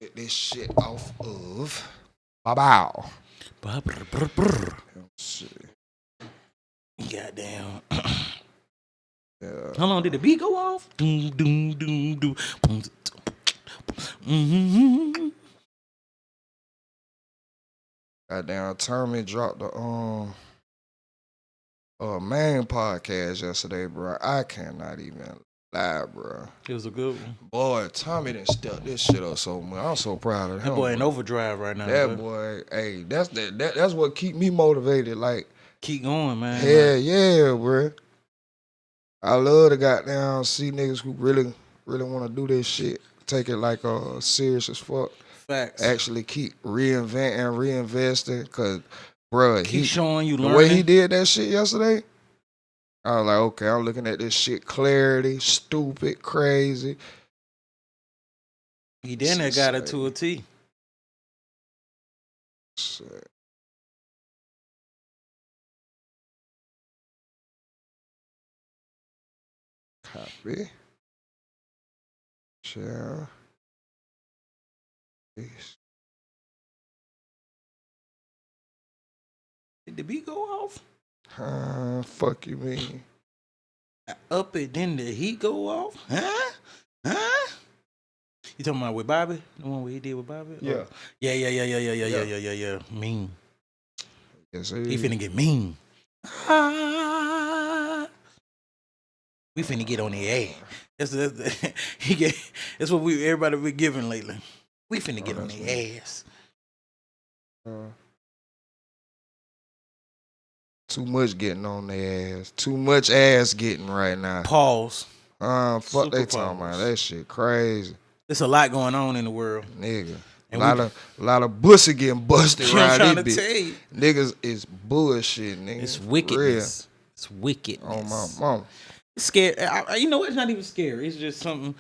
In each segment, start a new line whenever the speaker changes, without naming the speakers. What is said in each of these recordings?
Get this shit off of. Bow. Shit.
Goddamn.
Yeah.
How long did the beat go off? Doom, doom, doom, doom.
Goddamn, Tommy dropped the main podcast yesterday, bro. I cannot even lie, bro.
It was a good one.
Boy, Tommy done stepped this shit up so much. I'm so proud of him.
That boy in
bro.
overdrive right now.
That boy, hey, that's what keep me motivated. Like,
keep going, man.
hell yeah, bro. I love to goddamn see niggas who really want to do this shit. Take it like serious as fuck.
Facts.
Actually keep reinvesting, cause bruh,
keep showing you
the
learning.
way he did that shit yesterday. I was like, okay, I'm looking at this shit clarity, stupid, crazy.
He then got it to a T.
Shit. Copy. Share. Peace.
Did the beat go off?
Fuck you mean?
Up it, then the heat go off? Huh? You talking about with Bobby? The one where he did with Bobby?
Yeah.
Oh. Yeah. Mean.
Yes, sir.
He finna get mean. We finna get on the air. That's what everybody been giving lately. We finna get on the ass.
Too much getting on their ass. Too much ass getting right now.
Pause.
Fuck
Super
they talking
pause.
about that shit crazy.
There's a lot going on in the world.
Nigga.
And
A lot of pussy getting busted
I'm
right
trying to
this
tell
bitch.
you.
Niggas is bullshit, nigga.
It's wickedness. It's wickedness.
Oh my mom.
It's scary. You know, it's not even scary. It's just something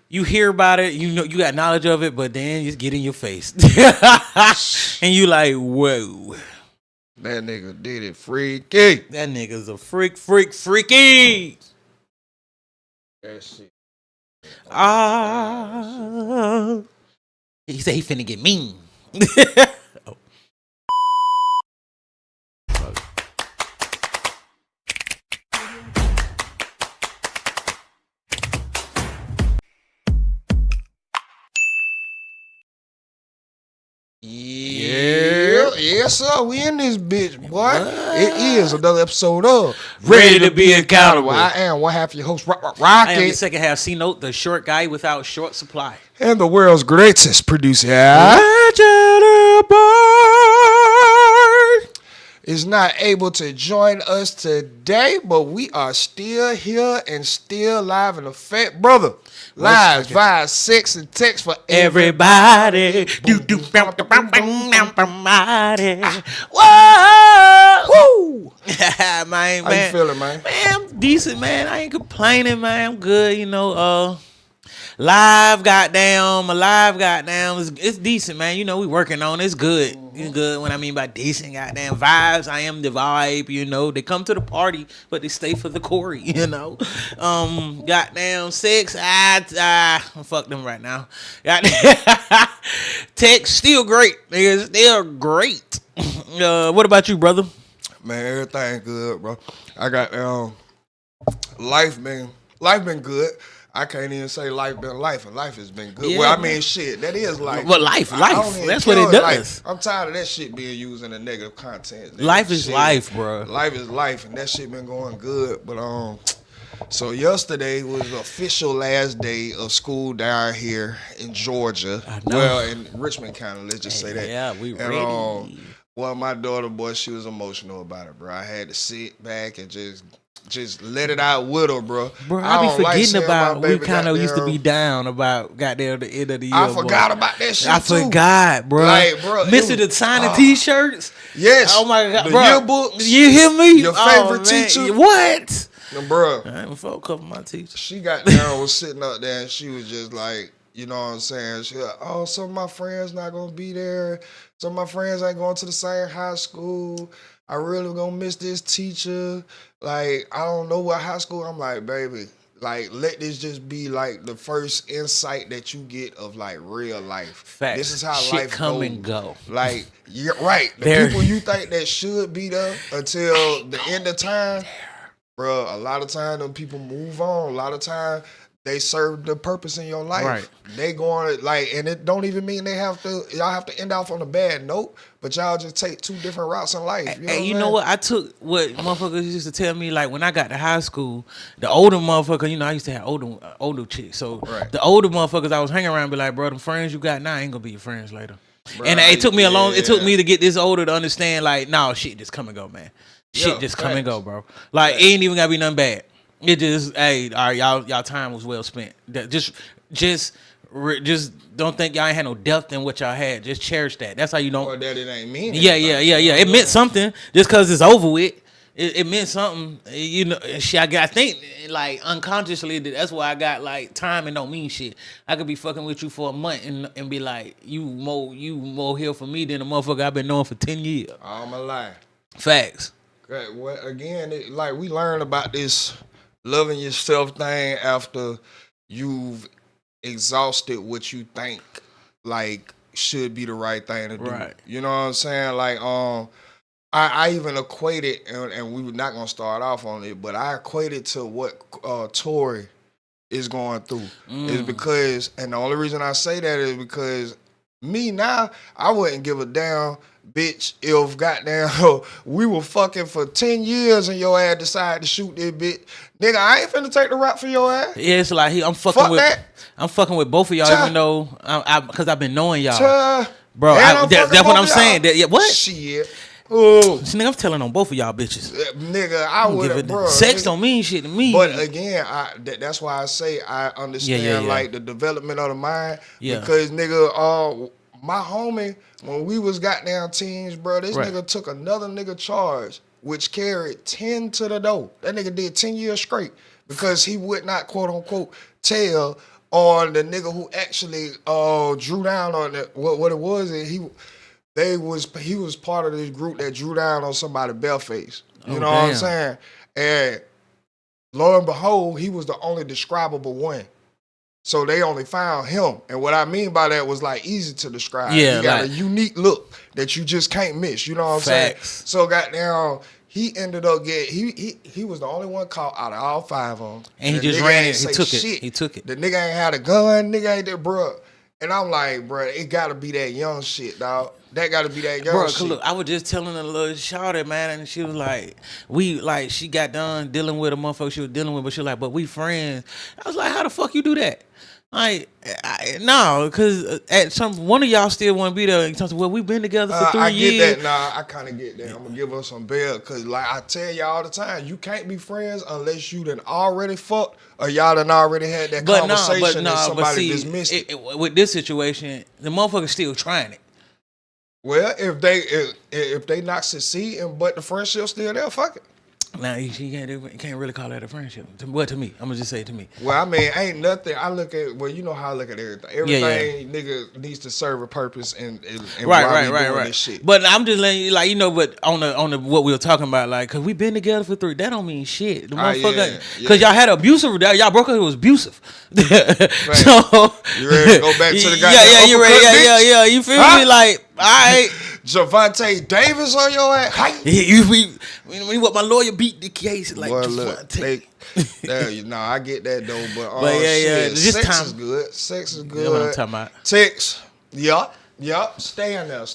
you hear about it. You know, you got knowledge of it, but then just get in your face, and you like, whoa,
That nigga did it freaky.
that nigga's a freaky.
That shit.
He said he finna get mean. Oh.
Yeah, sir. We in this bitch, boy. It is another episode of
Ready to be accountable.
I am one half your host,
I am the
Rocket,
second half C-Note, the short guy without short supply.
and the world's greatest producer, is not able to join us today, but we are still here and still live in effect, brother. Live via sex and text for
Everybody.
Whoa!
Man.
How you feeling, man?
Man, I'm decent, man. I ain't complaining, man. I'm good, you know. Live, goddamn. It's decent, man. You know, we working on it. It's good. It's good. When I mean by decent, goddamn vibes, I am the vibe, you know. They come to the party, but they stay for the Corey, you know. Goddamn sex, fuck them right now. Goddamn text, still great. Nigga, still great. What about you, brother?
Man, everything good, bro. I got life been good. I can't even say life been life, and life has been good.
Yeah,
well, I
man.
mean, shit, that is life.
Well, life.
I don't even
That's what it
care.
does.
Like, I'm tired of that shit being used in a negative content. Nigga.
Life is
Shit.
life, bro.
Life is life, and that shit been going good. But so yesterday was the official last day of school down here in Georgia.
I know.
Well, in Richmond County, let's just say that.
Yeah, we
And,
ready.
well, my daughter, boy, she was emotional about it, bro. I had to sit back and just let it out with her, bro.
Bro, I be
don't like
forgetting
seeing
about.
my
We
baby
kind of used to
goddamn-
be down about goddamn the end of the year.
I forgot about that shit
I
too.
forgot, bro.
Like, bro, it
Missing
was-
the signing T-shirts.
Yes.
Oh my god,
the
bro.
yearbooks.
You hear me?
Your favorite
man.
teacher?
What?
Bro,
I ain't fuck cover my teacher.
she got down, was sitting up there, and she was just like, you know what I'm saying? She like, oh, some of my friends not gonna be there. Some of my friends ain't going to the same high school. I really gonna miss this teacher. Like, I don't know what high school. I'm like, baby, like let this just be like the first insight that you get of like real life.
Facts.
This is how
Shit
life
come
goes.
and go.
Like you're right. The people you think that should be there until the end of time, bro. A lot of time them people move on. A lot of time they serve the purpose in your life.
Right.
They going like, and it don't even mean y'all have to end off on a bad note, but y'all just take two different routes in life.
You know what? I took what motherfuckers used to tell me, like when I got to high school, the older motherfucker, I used to have older chicks. So the older motherfuckers I was hanging around be like, bro, the friends you got now ain't gonna be your friends later. Bro, and it took me it took me to get this older to understand, like, no, shit just come and go, man. Shit just come and go, bro. Like it ain't even gotta be nothing bad. It just, hey, all right, y'all time was well spent. Just don't think y'all ain't had no depth in what y'all had. Just cherish that. That's how you don't.
Or that it ain't mean.
Yeah. It meant something. Just because it's over with, it meant something. You know, shit. I think like unconsciously that's why I got like time and don't mean shit. I could be fucking with you for a month and be like, you more here for me than a motherfucker I've been knowing for 10 years.
All my life.
Facts.
Well, again, like we learned about this loving yourself thing after you've exhausted what you think like should be the right thing to do.
Right.
You know what I'm saying? Like I even equated, and we were not gonna start off on it, but I equated to what Tory is going through. Is because, and the only reason I say that is because me now, I wouldn't give a damn, bitch, if goddamn we were fucking for 10 years and your ass decided to shoot this bitch. Nigga, I ain't finna take the rap for your ass.
Yeah, it's like I'm fucking with both of y'all, even though because I've been knowing y'all. Bro, that's what I'm saying. What?
Shit. Oh,
nigga, I'm telling on both of y'all bitches.
Nigga, I would, bro.
Sex don't mean shit to me.
But again, that's why I say I understand like the development of the mind.
Yeah.
Because nigga, my homie, when we was goddamn teens, bro, this nigga took another nigga charge, which carried 10 to the door. That nigga did 10 years straight because he would not, quote unquote, tell on the nigga who actually drew down on it. What it was, he was part of this group that drew down on somebody Belface. You know what I'm saying? And lo and behold, he was the only describable one. So they only found him. And what I mean by that was like easy to describe.
Yeah,
he got a unique look that you just can't miss. You know what I'm saying? So goddamn, he ended up he was the only one caught out of all 5 of them.
And he just ran it. He took it.
The nigga ain't had a gun. Nigga ain't that, bro. And I'm like, bro, it gotta be that young shit, dog. That gotta be that young shit.
Look, I was just telling a little shawty, man, and she was like, she got done dealing with a motherfucker she was dealing with, but she was like, but we friends. I was like, how the fuck you do that? Like, no, because one of y'all still want to be there. And talk, well, we've been together for 3 years.
I get that. Nah, I kind of get that. I'm gonna give her some bail because, like I tell y'all all the time, you can't be friends unless you done already fucked or y'all done already had that conversation and somebody dismissed it.
With this situation, the motherfucker's still trying it.
Well, if they not succeeding, but the friendship's still there, fuck it.
Now, you can't really call that a friendship. Well, to me. I'm going to just say it to me.
Well, I mean, ain't nothing. I look at, well, you know how I look at everything. Everything, nigga, needs to serve a purpose and right. This shit.
But I'm just letting you, like, you know, but on the what we were talking about, like, because we've been together for 3, that don't mean shit. The motherfucker, because y'all had abusive, y'all broke up, it was abusive. Right. So,
you ready to go back to the guy?
Yeah, you ready? Yeah, you feel me? Like, all right.
Javante Davis on your ass.
When you want my lawyer beat the case, like
Javante. I get that though,
but shit,
sex is good. Sex is good.
You know what I'm talking about?
Sex, yup. Staying there.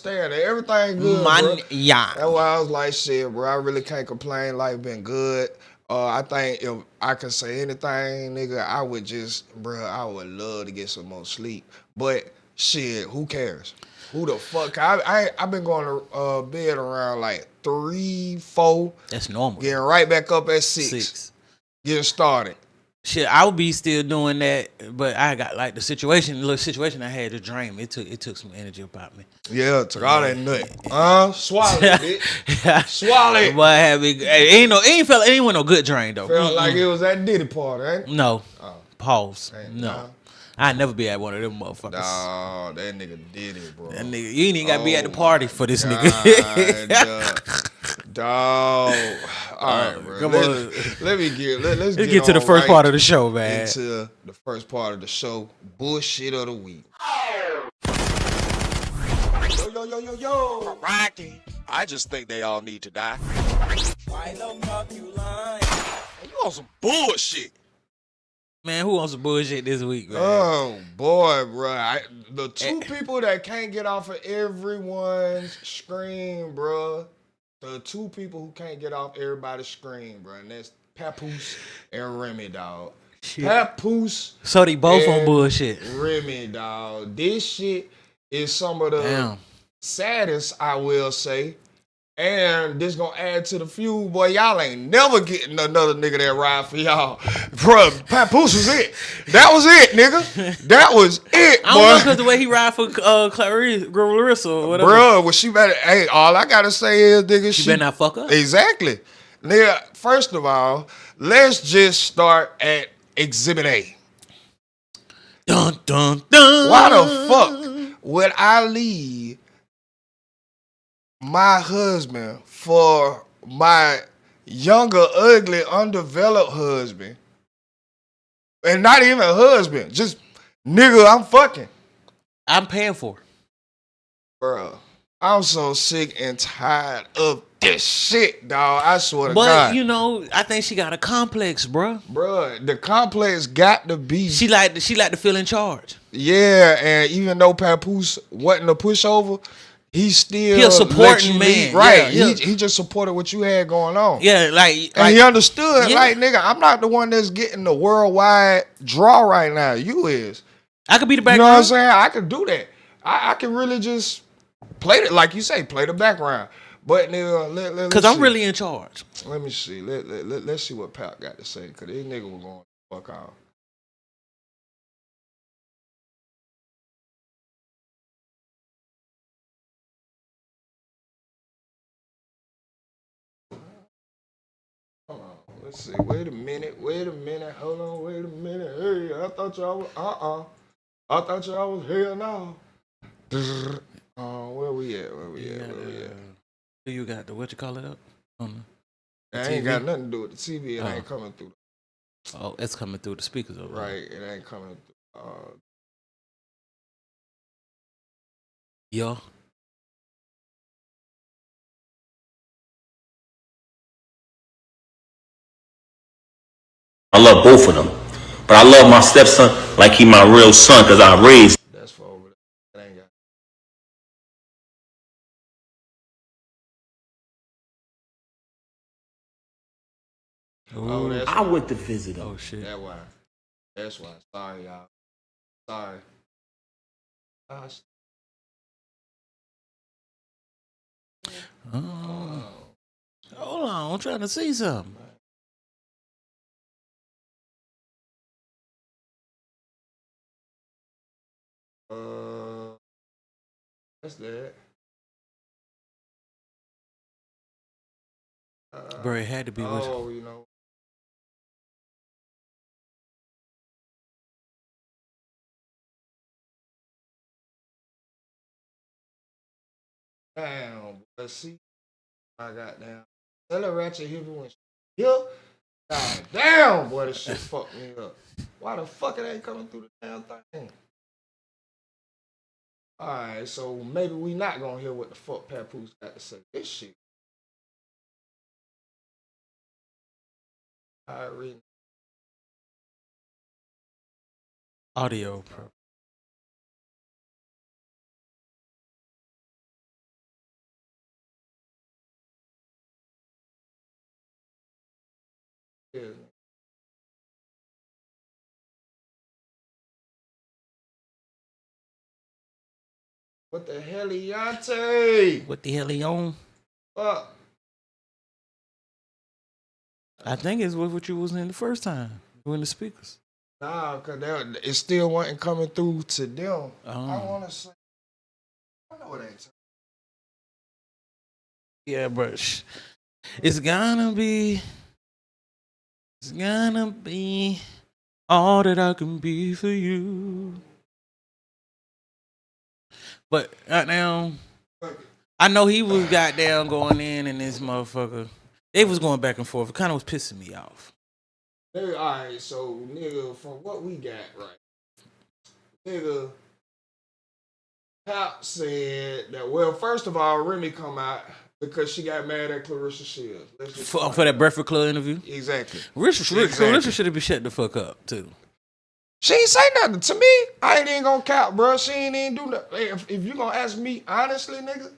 Everything good, bro. That's why I was like, shit, bro. I really can't complain. Life been good. I think if I could say anything, nigga, I would love to get some more sleep. But shit, who cares? Who the fuck? I've been going to bed around like 3, 4.
That's normal.
Getting right back up at 6. Getting started.
Shit, I would be still doing that, but I got like the little situation I had to drain me. It took some energy about me.
Yeah, it took all that nut. Swallow it, bitch. Swallow it.
But it ain't no good drain though.
Felt like it was that Diddy party, ain't it?
No. Pause. No. I'd never be at one of them motherfuckers.
Nah, that nigga did it, bro.
That nigga, you ain't even gotta be at the party for this nigga.
Dog. All right, bro.
Come on.
Let's
get to the first part of the show, man.
Into the first part of the show. Bullshit of the week.
Yo. Ratchet. I just think they all need to die.
Why the fuck you lying?
You on some bullshit.
Man, who wants some bullshit this week, man?
Oh, boy, bro. The two people that can't get off of everyone's screen, bro. The two people who can't get off everybody's screen, bro. And that's Papoose and Remy, dog.
Shit.
Papoose.
So they both on bullshit.
Remy, dog. This shit is some of the saddest, I will say. And this gonna add to the feud, boy. Y'all ain't never getting another nigga that ride for y'all. Bruh, Papoose was it. That was it, nigga. That was it, boy.
I don't know because the way he ride for Clarissa or whatever.
Bruh, well, she better, hey, all I gotta say is, nigga,
she better not fuck up.
Exactly. Nigga, first of all, let's just start at Exhibit A.
Dun, dun, dun.
Why the fuck would I leave my husband for my younger, ugly, undeveloped husband? And not even a husband, just nigga I'm fucking.
I'm paying for it.
Bro, I'm so sick and tired of this shit, dog. I swear to God.
But, you know, I think she got a complex, bro.
Bro, the complex got to be.
She like to feel in charge.
Yeah, and even though Papoose wasn't a pushover, he
a supporting man.
Right.
Yeah,
he just supported what you had going on.
Yeah,
and he understood, like, nigga, I'm not the one that's getting the worldwide draw right now. You is.
I could be the background.
You know what I'm saying? I could do that. I can really just play it, like you say, play the background. But nigga,
because I'm really in charge.
Let me see. Let's see what Pap got to say. Because this nigga was going fuck off. Hold on. Let's see. Wait a minute. Hold on. Wait a minute. Hey, I thought y'all was, I thought y'all was hell no. Where we at?
Who you got? What you call it up?
I ain't got nothing to do with the TV. It ain't coming through.
Oh, it's coming through the speakers over there.
Right. It ain't coming through.
Yo.
I love both of them. But I love my stepson like he my real son because I raised.
That's for over there. That ain't got.
Oh,
I went to visit him.
Oh, shit.
That's why. Sorry, y'all. Sorry.
Hold on. I'm trying to see something.
That's that.
Bro, it had to be with you.
You know. Damn, let's see. I got down. Tell her Ratchet Hippie when she here. God damn, boy, this shit fucked me up. Why the fuck it ain't coming through the damn thing? Alright, so maybe we not gonna hear what the fuck Papoose got to say. This shit. Alright, read.
Audio, bro.
Yeah. What the hell, Yante?
What the hell he on?
Fuck.
I think it's what you was in the first time. You in the speakers.
Nah, because it still wasn't coming through to them.
Oh.
I want to say. I know it ain't.
Yeah, bro. It's gonna be all that I can be for you. But right now, I know he was goddamn going in and this motherfucker. They was going back and forth. It kind of was pissing me off.
All right, so nigga, from what we got, right? Nigga, Pop said that. Well, first of all, Remy come out because she got mad at Clarissa Shields.
For that Breakfast Club interview.
Exactly.
Clarissa should have been shut the fuck up too.
She ain't say nothing to me. I ain't even gonna count, bro. She ain't even do nothing. If you gonna ask me honestly, nigga,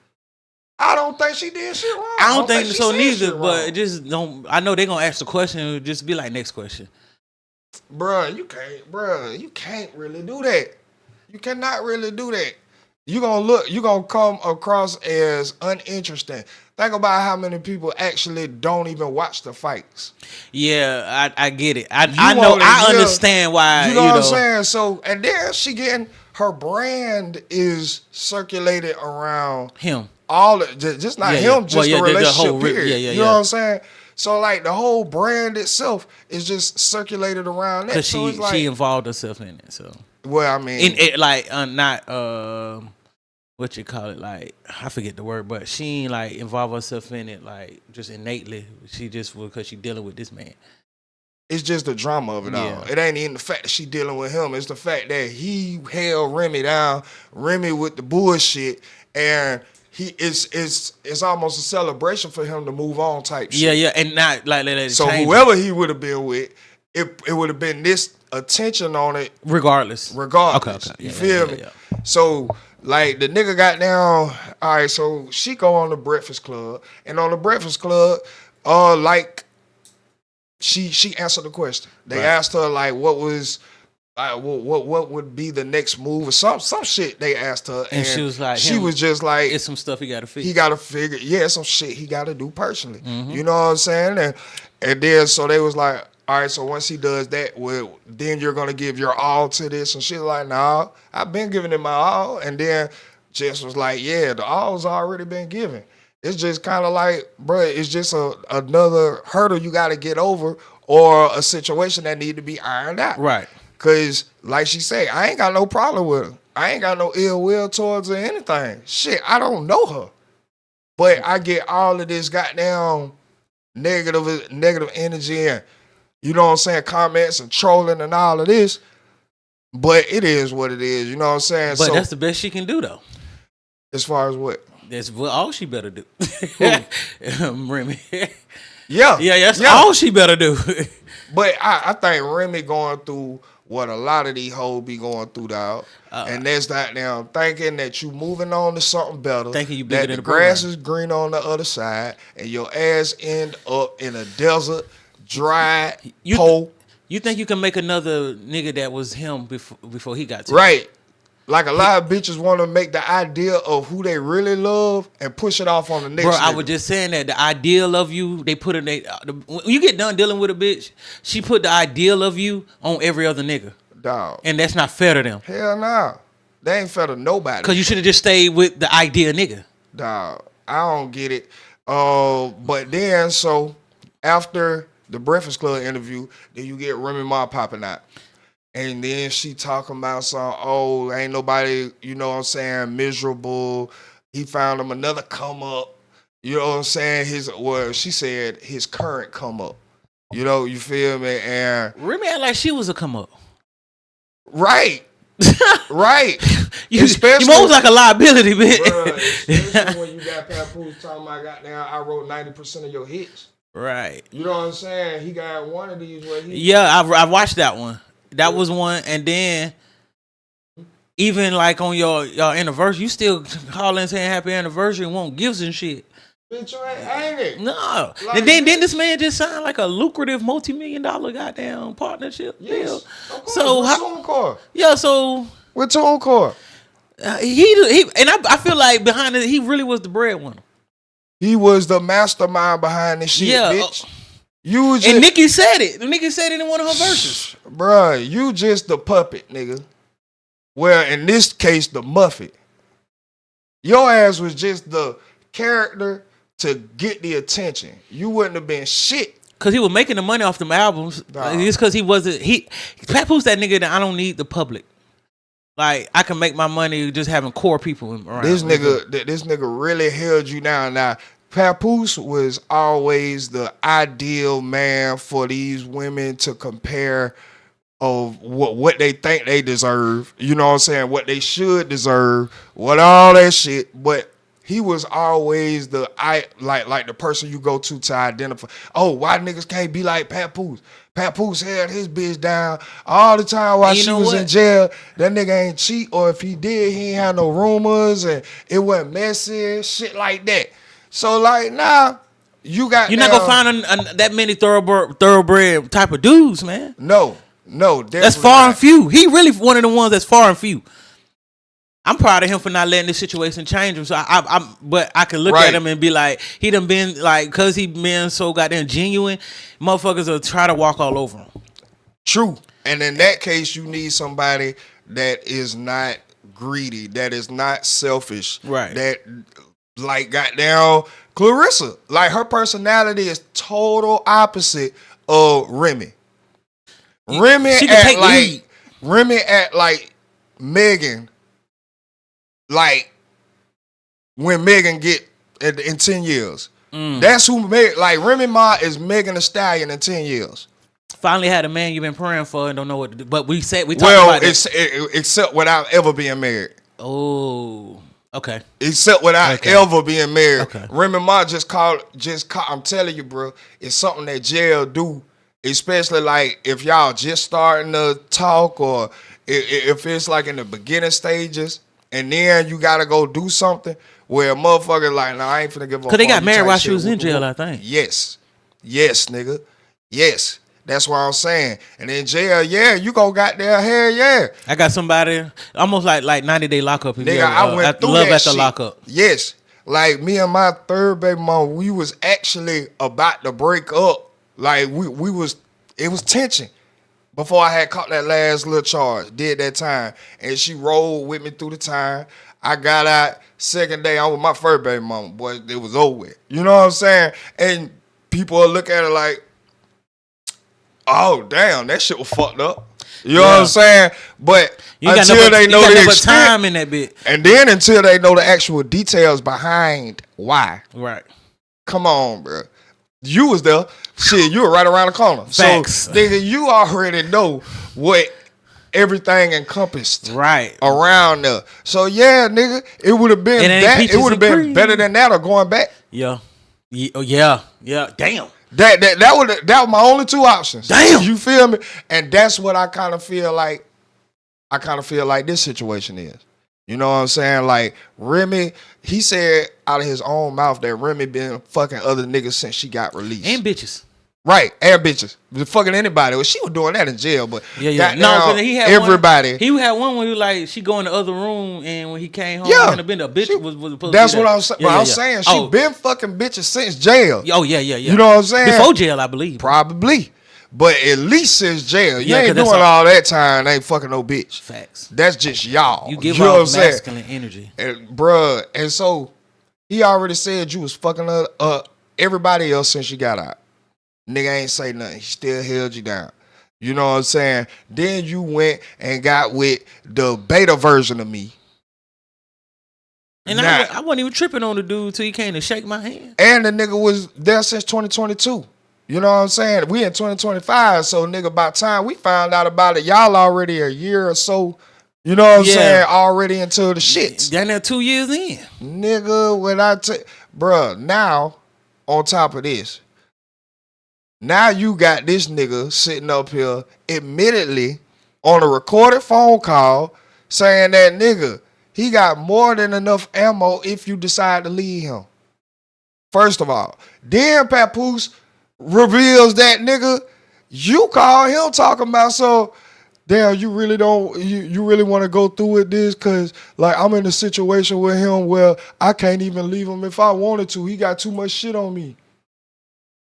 I don't think she did shit wrong.
I don't think so neither. But just don't. I know they gonna ask the question. Just be like, next question.
Bruh, you can't really do that. You cannot really do that. You gonna come across as uninteresting. Think about how many people actually don't even watch the fights.
Yeah, I get it. I understand why.
You know what I'm saying? So, and then she getting her brand is circulated around
him.
Just not him, just the relationship period. You know what I'm saying? So like the whole brand itself is just circulated around that.
Because she involved herself in it. So
well, I mean,
what you call it? Like I forget the word, but she ain't like involve herself in it like just innately. She just because she dealing with this man.
It's just the drama of it all. It ain't even the fact that she dealing with him. It's the fact that he held Remy down, Remy with the bullshit, and it's almost a celebration for him to move on type shit.
Yeah, and not like let it
so whoever he would have been with, it would have been this attention on it
regardless.
Okay. You feel me? Yeah. So like the nigga got down. All right, so she go on the Breakfast Club, and on the Breakfast Club, like she answered the question. They asked her like what was. What would be the next move or some shit they asked her
and she was like
was just like
it's some stuff he gotta
figure some shit he gotta do personally. You know what I'm saying? And then so they was like, all right, so once he does that, well then you're gonna give your all to this, and she's like, nah, I've been giving it my all. And then Jess was like, yeah, the all's already been given. It's just kind of like, bro, it's just another hurdle you gotta get over or a situation that need to be ironed out.
Right.
Cause like she said, I ain't got no problem with her. I ain't got no ill will towards her or anything. Shit, I don't know her. But I get all of this goddamn negative energy and, you know what I'm saying, comments and trolling and all of this. But it is what it is, you know what I'm saying?
But that's the best she can do though.
As far as what?
That's all she better do. Remy.
Yeah.
That's all she better do.
But I think Remy going through what a lot of these hoes be going through, dog. And that's that now thinking that you moving on to something better.
Thinking you bigger than
the grass is green on the other side, and your ass end up in a desert, dry hole.
You think you can make another nigga that was him before he got to
right? Like a lot of bitches want to make the idea of who they really love and push it off on the next. Bro,
I was just saying that the ideal of you, they put in when you get done dealing with a bitch, she put the ideal of you on every other nigga.
Dog.
And that's not fair to them.
Hell no. They ain't fair to nobody.
Because you should have just stayed with the ideal nigga.
Dog. I don't get it. But then, so after the Breakfast Club interview, then you get Remy Ma popping out. And then she talking about ain't nobody, you know what I'm saying, miserable. He found him another come up. You know what I'm saying? She said his current come up. You know, you feel me? And
Remy act like she was a come up.
Right. Right.
You moves like a liability, bitch.
Bruh, especially when you got Papoose talking about goddamn, I wrote 90% of your hits.
Right.
You know what I'm saying? He got one of these where he...
Yeah, I watched that one. That was one, and then even like on your anniversary, you still calling saying happy anniversary and want gifts and shit.
Bitch, you ain't it?
No. Like, and then this man just signed like a lucrative multi-million-dollar goddamn partnership deal. So
with TuneCore.
Yeah, so
with TuneCore.
He and I feel like behind it, he really was the breadwinner.
He was the mastermind behind this shit, bitch.
And Nikki said it. Nikki said it in one of her verses.
Bruh, you just the puppet, nigga. Well, in this case, the Muffet. Your ass was just the character to get the attention. You wouldn't have been shit.
Because he was making the money off them albums. It's because he wasn't... Papoose that nigga that I don't need the public. Like I can make my money just having core people around.
This nigga really held you down. Now, Papoose was always the ideal man for these women to compare of what they think they deserve. You know what I'm saying? What they should deserve. What all that shit. But he was always the like the person you go to identify. Oh, why niggas can't be like Papoose? Papoose held his bitch down all the time while she was in jail. That nigga ain't cheat, or if he did, he ain't had no rumors and it wasn't messy, shit like that. So like now, you're not gonna
find that many thoroughbred type of dudes, man.
No,
that's far and few. He really one of the ones that's far and few. I'm proud of him for not letting this situation change him. So but I can look at him and be like, he done been like, cause he been so goddamn genuine, motherfuckers will try to walk all over him.
True. And in that case, you need somebody that is not greedy, that is not selfish.
Right.
That like goddamn Clarissa. Like her personality is total opposite of Remy. Remy at like Megan. Like when Megan get in 10 years. That's who like Remy Ma is Megan Thee Stallion in 10 years.
Finally had a man you've been praying for and don't know what to do. But we talked about this.
Except without ever being married.
Oh, okay.
Except without ever being married.
Okay.
Remy Ma just called, I'm telling you, bro, it's something that jail do. Especially like if y'all just starting to talk or if it's like in the beginning stages. And then you gotta go do something where a motherfucker like, nah, I ain't finna give up.
Cause they got married while she was in jail, I think.
Yes, nigga. Yes, that's what I'm saying. And in jail, yeah, you go goddamn hell yeah.
I got somebody almost like 90-day lockup.
Nigga, I went through
love
that
at the
shit.
lockup.
Yes, like me and my third baby mom, we was actually about to break up. Like we was, it was tension. Before I had caught that last little charge, did that time. And she rolled with me through the time. I got out, second day, I was with my first baby mama. Boy, it was over with. You know what I'm saying? And people will look at it like, oh, damn, that shit was fucked up. You know what I'm saying? But until they know the extent,
time in that bit.
And then until they know the actual details behind why.
Right.
Come on, bro. You was there. Shit, you were right around the corner.
Facts.
So, nigga, you already know what everything encompassed around there. So, yeah, nigga, it would have been it would have been better than that or going back.
Yeah. Damn.
That was my only two options.
Damn.
You feel me? And that's what I kind of feel like. I kind of feel like this situation is. You know what I'm saying? Like Remy, he said out of his own mouth that Remy been fucking other niggas since she got released.
And bitches.
Right, and bitches. Fucking anybody. Well, she was doing that in jail, but
no, but he had
everybody.
He had one when he like she go in the other room, and when he came home,
yeah,
been a bitch was supposed
that's
to be
what I'm saying. I'm saying she been fucking bitches since jail.
Oh yeah.
You know what I'm saying?
Before jail, I believe.
Probably. But at least since jail. You ain't doing all that time, ain't fucking no bitch.
Facts.
That's just y'all.
You give off masculine energy.
And, bruh, and so he already said you was fucking everybody else since you got out. Nigga ain't say nothing. He still held you down. You know what I'm saying? Then you went and got with the beta version of me.
And now, I wasn't even tripping on the dude till he came to shake my hand.
And the nigga was there since 2022. You know what I'm saying? We in 2025, so nigga, by the time we found out about it, y'all already a year or so, you know what I'm saying, already into the shits.
Down there 2 years in.
Nigga, when I bruh, now, on top of this, now you got this nigga sitting up here, admittedly, on a recorded phone call, saying that nigga, he got more than enough ammo if you decide to leave him. First of all. Then Papoose reveals that nigga, you call him talking about, so damn, you really don't, you really want to go through with this? Cause like I'm in a situation with him where I can't even leave him if I wanted to. He got too much shit on me.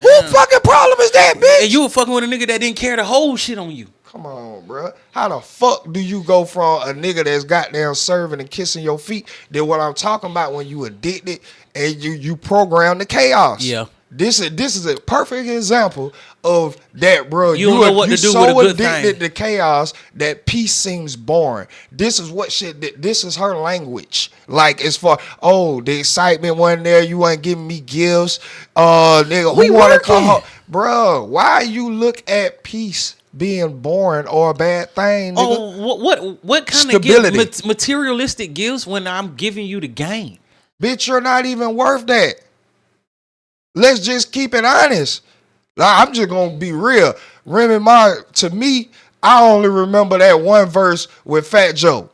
Who fucking problem is that, bitch?
And you were fucking with a nigga that didn't care to hold shit on you.
Come on, bro. How the fuck do you go from a nigga that's goddamn serving and kissing your feet than what I'm talking about when you addicted and you program the chaos?
Yeah.
This is a perfect example of that, bro.
You don't know what to do
so
with a good
addicted
thing.
to chaos that peace seems boring. This is what shit. This is her language. Like as far, the excitement wasn't there. You weren't giving me gifts. Nigga,
We
who want to
working.
come home, bro? Why you look at peace being boring or a bad thing, nigga?
Oh, what kind
Stability.
of gift, materialistic gifts when I'm giving you the game?
Bitch, you're not even worth that. Let's just keep it honest. Like, I'm just gonna be real. Remy Ma, to me, I only remember that one verse with Fat Joe.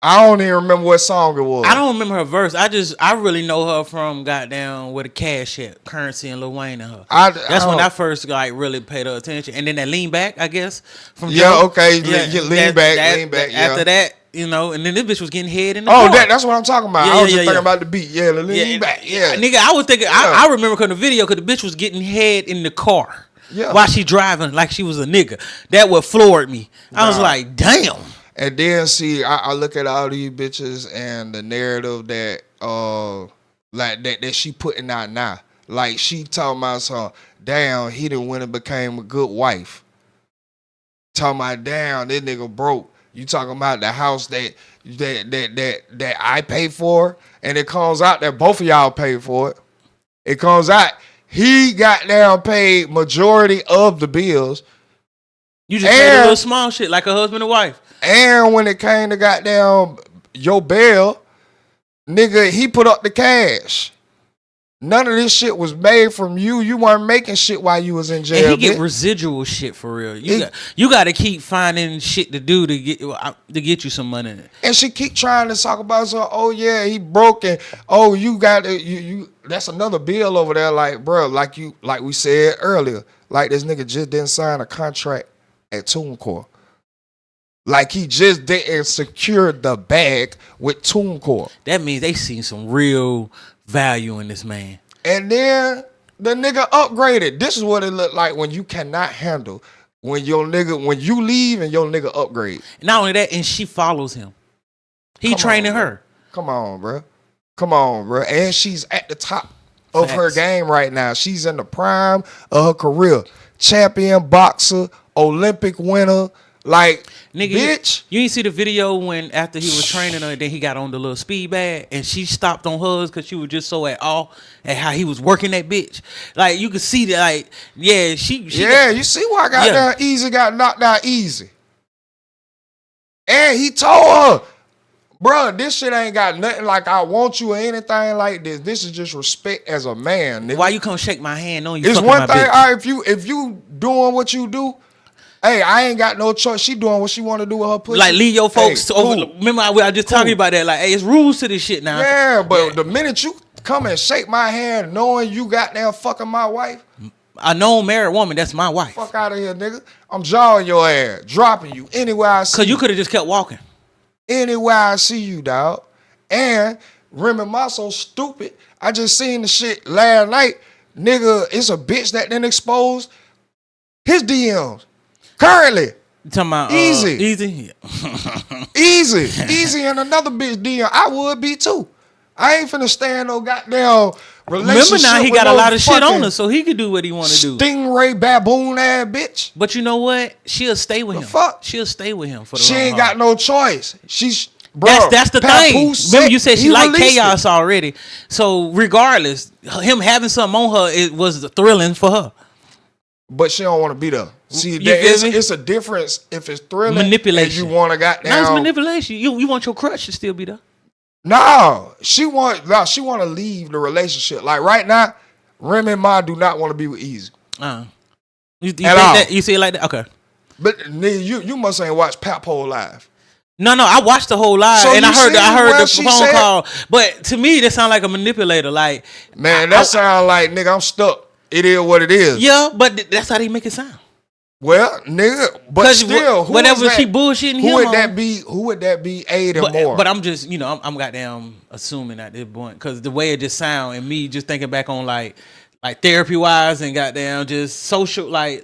I don't even remember what song it was.
I don't remember her verse. I really know her from goddamn with a cash at Currency and Lil Wayne and her. That's when I first like really paid her attention. And then that Lean Back, I guess. From Joe.
Okay. Lean back.
After that, you know, and then this bitch was getting head in the
Oh,
car.
that's what I'm talking about. I was just thinking about the beat. Yeah, the lean back. Yeah.
Nigga, I was thinking, I remember because the video, because the bitch was getting head in the car.
Yeah.
While she driving like she was a nigga. That what floored me. I was like, damn.
And then see, I look at all these bitches and the narrative that like that she putting out now. Like she talking about some, damn, he done went and became a good wife. Talking about, damn, this nigga broke. You talking about the house that I pay for, and it comes out that both of y'all paid for it. It comes out he got down paid majority of the bills.
You just paid a little small shit like a husband and wife.
And when it came to goddamn your bail, nigga, he put up the cash. None of this shit was made from you. You weren't making shit while you was in jail.
And he get residual shit for real. You got to keep finding shit to do to get you some money.
And she keep trying to talk about so. Oh yeah, he broke and oh you got you. That's another bill over there. Like bro, like we said earlier, like this nigga just didn't sign a contract at TuneCore. Like he just didn't secure the bag with TuneCore.
That means they seen some real value in this man.
And then the nigga upgraded. This is what it looked like when you cannot handle when you leave and your nigga upgrade.
Not only that, and she follows him. He training her.
Come on, bro. And she's at the top of her game right now. She's in the prime of her career. Champion boxer, Olympic winner. Like,
nigga,
bitch.
You ain't see the video when after he was training her, then he got on the little speed bag and she stopped on hers because she was just so at awe at how he was working that bitch. Like, you could see that, like, yeah, she
you see why down easy got knocked out easy. And he told her, bro, this shit ain't got nothing like I want you or anything like this. This is just respect as a man, nigga.
Why you come shake my hand knowing you
it's
fucking
one
my
thing,
bitch?
all right, if you doing what you do, hey, I ain't got no choice. She doing what she want to do with her pussy.
Like, leave your folks over.
Cool.
Remember, I was just talking about that. Like, hey, it's rules to this shit now.
Yeah, but the minute you come and shake my hand knowing you got there fucking my wife.
A known married woman, that's my wife.
Fuck out of here, nigga. I'm jawing your ass, dropping you anywhere I see you.
Because you could have just kept walking.
Anywhere I see you, dog. And Remy Ma so stupid. I just seen the shit last night. Nigga, it's a bitch that then exposed his DMs. Currently.
You talking about
Easy.
Easy?
Easy and another bitch DM. I would be too. I ain't finna stand no goddamn relationship.
Remember now he
with
got a
no
lot of shit on
fucking
her, so he could do what he want to do.
Stingray baboon ass bitch.
But you know what? She'll stay with him.
Fuck?
She'll stay with him for the
She
long
ain't
haul.
got no choice. She's bro.
That's the
Papoose
thing. Remember you said she
he
liked
released
chaos
it.
already. So regardless, him having something on her, it was thrilling for her.
But she don't want to be there. See,
You feel me?
it's a difference if it's thrilling
Manipulation.
and you want to goddamn.
Now it's manipulation. You want your crush to still be there.
No, she want to leave the relationship. Like right now, Remy Ma do not want to be with Easy.
You think
At all.
that? You see it like that? Okay.
But nigga, you must ain't watch Papoose live.
No, I watched the whole live
So
and I
you
heard
seen what
the
she
phone
said?
call. But to me, that sound like a manipulator. Like,
Man, that sound like nigga, I'm stuck. It is what it is.
yeah, but that's how they make it sound.
Well, nigga, but
'Cause
still, who
whatever
is that?
she bullshitting
Who
him
would
on?
that be? Who would that be? Aid and more.
But I'm just, I'm goddamn assuming at this point because the way it just sound and me just thinking back on like like therapy wise and goddamn just social like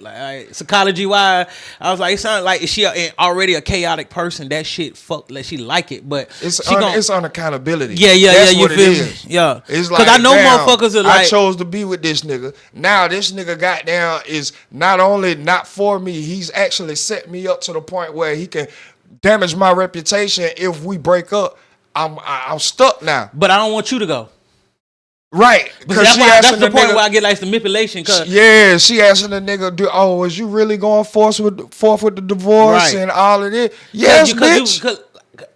psychology wise. I was like, it sounds like she already a chaotic person. That shit fuck like she like it, but
it's
it's
unaccountability.
Yeah,
That's
you
what
feel
it
me?
is.
Yeah,
it's
because
like
I know
damn,
motherfuckers are like
I chose to be with this nigga. Now this nigga goddamn is not only not for me, he's actually set me up to the point where he can damage my reputation if we break up. I'm stuck now.
But I don't want you to go.
Right,
because that's the point where I get like the manipulation.
Yeah, she asking the nigga, is you really going forth with the divorce and all of this? Yes, bitch.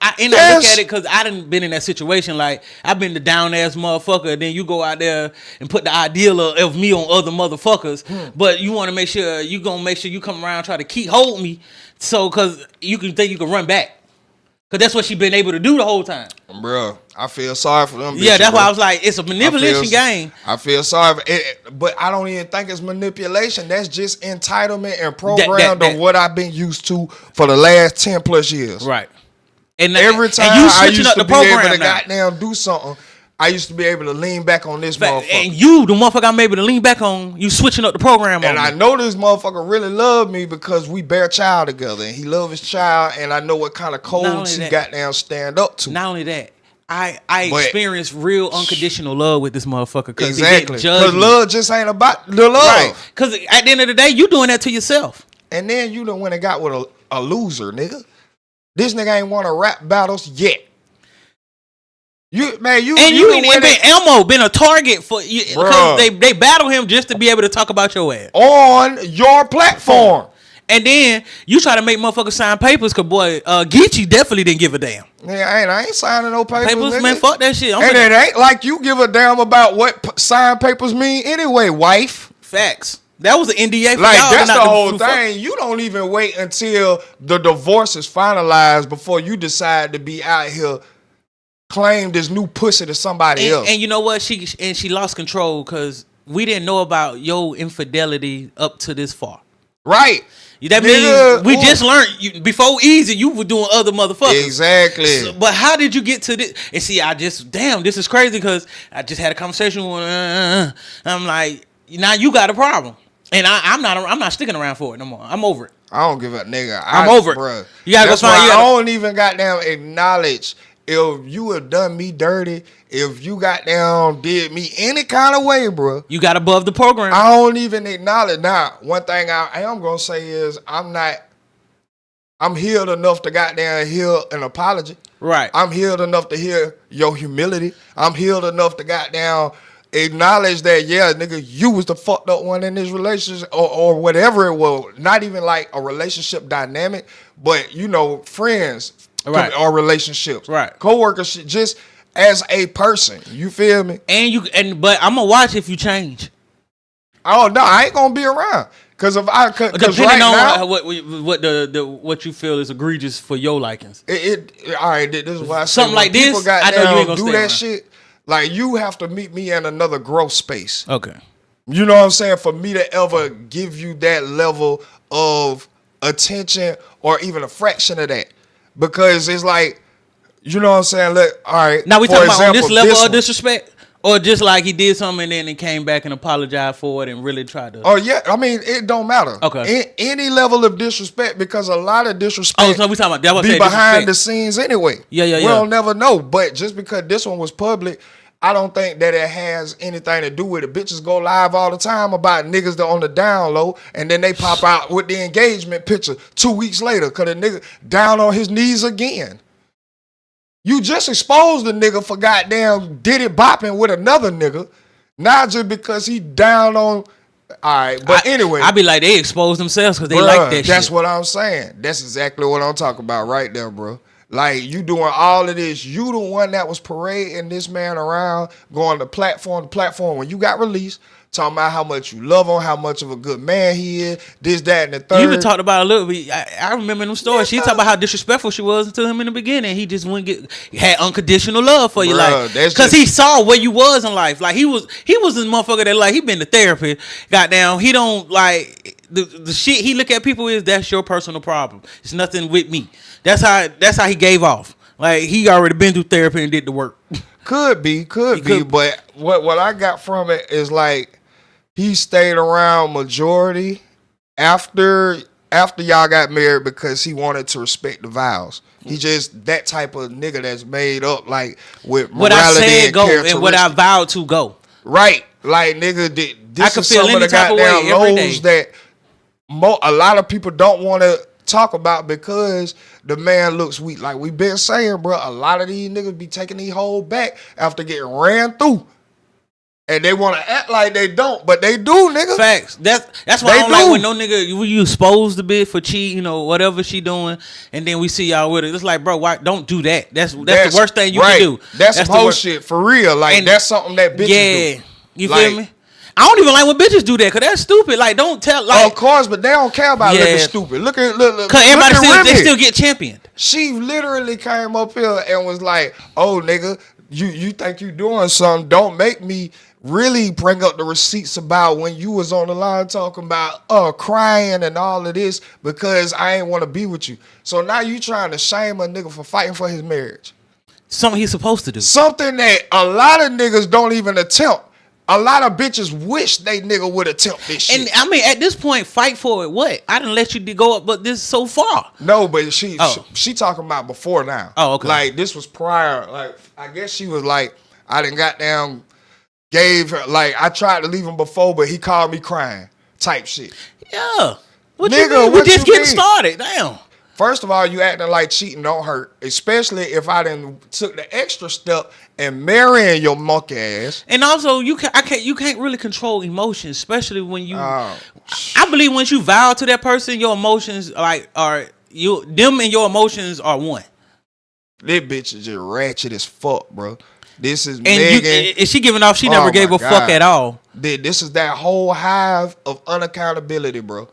I look at it because I done been in that situation. Like I've been the down ass motherfucker. Then you go out there and put the ideal of me on other motherfuckers. But you want to make sure you come around and try to keep hold me. So because you can think you can run back. Because that's what she been able to do the whole time.
Bro, I feel sorry for them.
Yeah, that's why I was like, it's a manipulation game.
I feel sorry for it, but I don't even think it's manipulation. That's just entitlement and programmed of what I've been used to for the last 10 plus years.
Right. And
every time
you
I used
up
to
the
be
program
able to
now.
goddamn do something, I used to be able to lean back on this motherfucker.
And you, the motherfucker I'm able to lean back on, you switching up the program on
me. I know this motherfucker really loved me because we bear child together. And he love his child, and I know what kind of codes he goddamn stand up to.
Not only that, I experienced real unconditional love with this motherfucker.
Exactly. Because love just ain't about the love. Right.
Because at the end of the day, you doing that to yourself.
And then you done went and got with a loser, nigga. This nigga ain't won a rap battles yet. You ain't been
a target for you because they battle him just to be able to talk about your ass
on your platform.
And then you try to make motherfuckers sign papers, cause boy, Geechee definitely didn't give a damn.
Yeah, I ain't signing no papers.
Papers, man, fuck that shit.
And it ain't like you give a damn about what signed papers mean anyway, wife.
Facts. That was an NDA for
like
y'all.
That's the whole thing. You don't even wait until the divorce is finalized before you decide to be out here claim this new pussy to somebody else.
And you know what? She lost control because we didn't know about your infidelity up to this far.
Right.
That means we just learned before Easy, you were doing other motherfuckers.
Exactly.
So, but how did you get to this? And see, this is crazy because I just had a conversation with I'm like, now you got a problem. And I'm not sticking around for it no more. I'm over it.
I don't give a nigga.
I'm over it.
Bruh.
You gotta go find.
I don't even goddamn acknowledge if you have done me dirty. If you goddamn did me any kind of way, bro.
You got above the program.
I don't even acknowledge. Now, one thing I am gonna say is I'm healed enough to goddamn hear an apology.
Right.
I'm healed enough to hear your humility. I'm healed enough to goddamn acknowledge that, yeah, nigga, you was the fucked up one in this relationship or whatever it was. Not even like a relationship dynamic, but, you know, friends or relationships.
Right.
Co-workers, just as a person. You feel me?
But I'm going to watch if you change.
Oh, no, I ain't going to be around. Because if I could,
depending right on now, what you feel is egregious for your likings.
All right, this is why I say
something like this, I know you ain't gonna
do
stay
that
around.
shit. Like, you have to meet me in another growth space.
Okay.
You know what I'm saying? For me to ever give you that level of attention or even a fraction of that. Because it's like, you know what I'm saying? Look, all right.
Now we talking about on this level of disrespect? Or just like he did something and then he came back and apologized for it and really tried to...
Oh, yeah. I mean, it don't matter.
Okay.
Any level of disrespect, because a lot of disrespect
so we talking about
be behind the scenes anyway.
Yeah.
We'll never know. But just because this one was public, I don't think that it has anything to do with it. Bitches go live all the time about niggas that on the down low, and then they pop out with the engagement picture 2 weeks later because the nigga down on his knees again. You just exposed the nigga for goddamn did it bopping with another nigga, not just because he down on. All right, but anyway,
I be like they expose themselves because they like that shit.
That's what I'm saying. That's exactly what I'm talking about right there, bro. Like, you doing all of this. You the one that was parading this man around, going to platform to platform when you got released, talking about how much you love him, how much of a good man he is, this, that, and the third.
You even talked about a little bit. I remember them stories. She talked about how disrespectful she was to him in the beginning. He just had unconditional love for you, like, because he saw where you was in life. Like, he was this motherfucker that, like, he been to therapy. Goddamn, he don't like the shit he look at people is that's your personal problem. It's nothing with me. That's how he gave off. Like, he already been through therapy and did the work.
Could be. But what I got from it is like, he stayed around majority after y'all got married because he wanted to respect the vows. He just that type of nigga that's made up like with
what I
morality
said
and
go and what I vowed to go.
Right, like nigga, this
can
is
feel
some of
any
the
type of
goddamn
way every
lows
day.
that a lot of people don't want to talk about because the man looks weak. Like we been saying, bro, a lot of these niggas be taking these hoes back after getting ran through. And they want to act like they don't, but they do, nigga.
Facts. That's why I don't like when no nigga you exposed a bit for cheating or whatever she doing, and then we see y'all with it. It's like, bro, why don't do that? That's the worst thing you can do.
That's some whole shit for real. Like and that's something that bitches do.
You feel me? I don't even like when bitches do that, cause that's stupid. Like, don't tell. Like,
of course, but they don't care about looking stupid. Look,
cause everybody they still get championed.
She literally came up here and was like, "Oh, nigga, you think you doing something? Don't make me." Really bring up the receipts about when you was on the line talking about crying and all of this because I ain't want to be with you. So now you trying to shame a nigga for fighting for his marriage.
Something he's supposed to do.
Something that a lot of niggas don't even attempt. A lot of bitches wish they nigga would attempt this shit.
And I mean, at this point, fight for it. What? I didn't let you go up, but this is so far.
No, but she talking about before now.
Oh, okay.
Like this was prior. Like I guess she was like, I done got down. Gave her, like, I tried to leave him before, but he called me crying type shit.
Yeah.
What nigga, you mean?
We just getting started. Damn.
First of all, you acting like cheating don't hurt, especially if I done took the extra step and marrying your monkey ass.
And also, you can't really control emotions, especially when you. I believe once you vow to that person, your emotions them and your emotions are one.
This bitch is just ratchet as fuck, bro. This is
and
Megan.
Is she giving off? She never gave a fuck at all.
This is that whole hive of unaccountability, bro.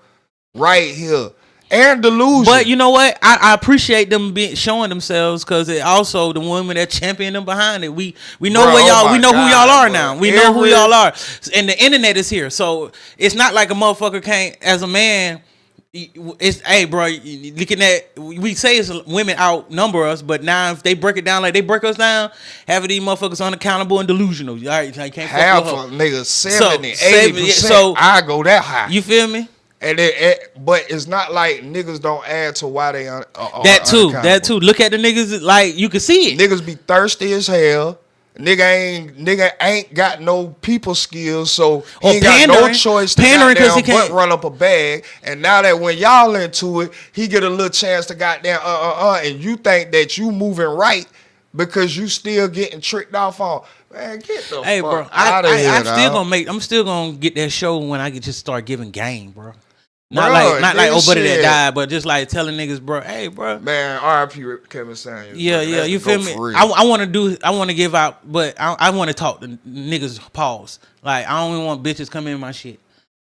Right here. And delusion.
But you know what? I appreciate them showing themselves because it also the women that champion them behind it. We know where y'all. We know who y'all are now. We know who y'all are. And the internet is here, so it's not like a motherfucker can't. As a man, it's hey, bro. Looking at we say it's women outnumber us, but now if they break it down like they break us down, having these motherfuckers unaccountable and delusional. All right, you can't
half of niggas 70, 80%.
So
I go that high.
You feel me?
And but it's not like niggas don't add to why they are
that too. Look at the niggas like you can see it.
Niggas be thirsty as hell. Nigga ain't got no people skills, so he ain't got no choice to goddamn but run up a bag. And now that when y'all into it, he get a little chance to goddamn and you think that you moving right because you still getting tricked off on. Man, get the fuck
bro,
out of here.
I'm still gonna get that show when I can just start giving game, bro. Not like oh buddy that died, but just like telling niggas, bro, hey, bro.
Man, R.I.P. Kevin Samuels.
Yeah, you feel me? I want to give out, but I want to talk to niggas. Pause. Like I don't even want bitches coming in my shit.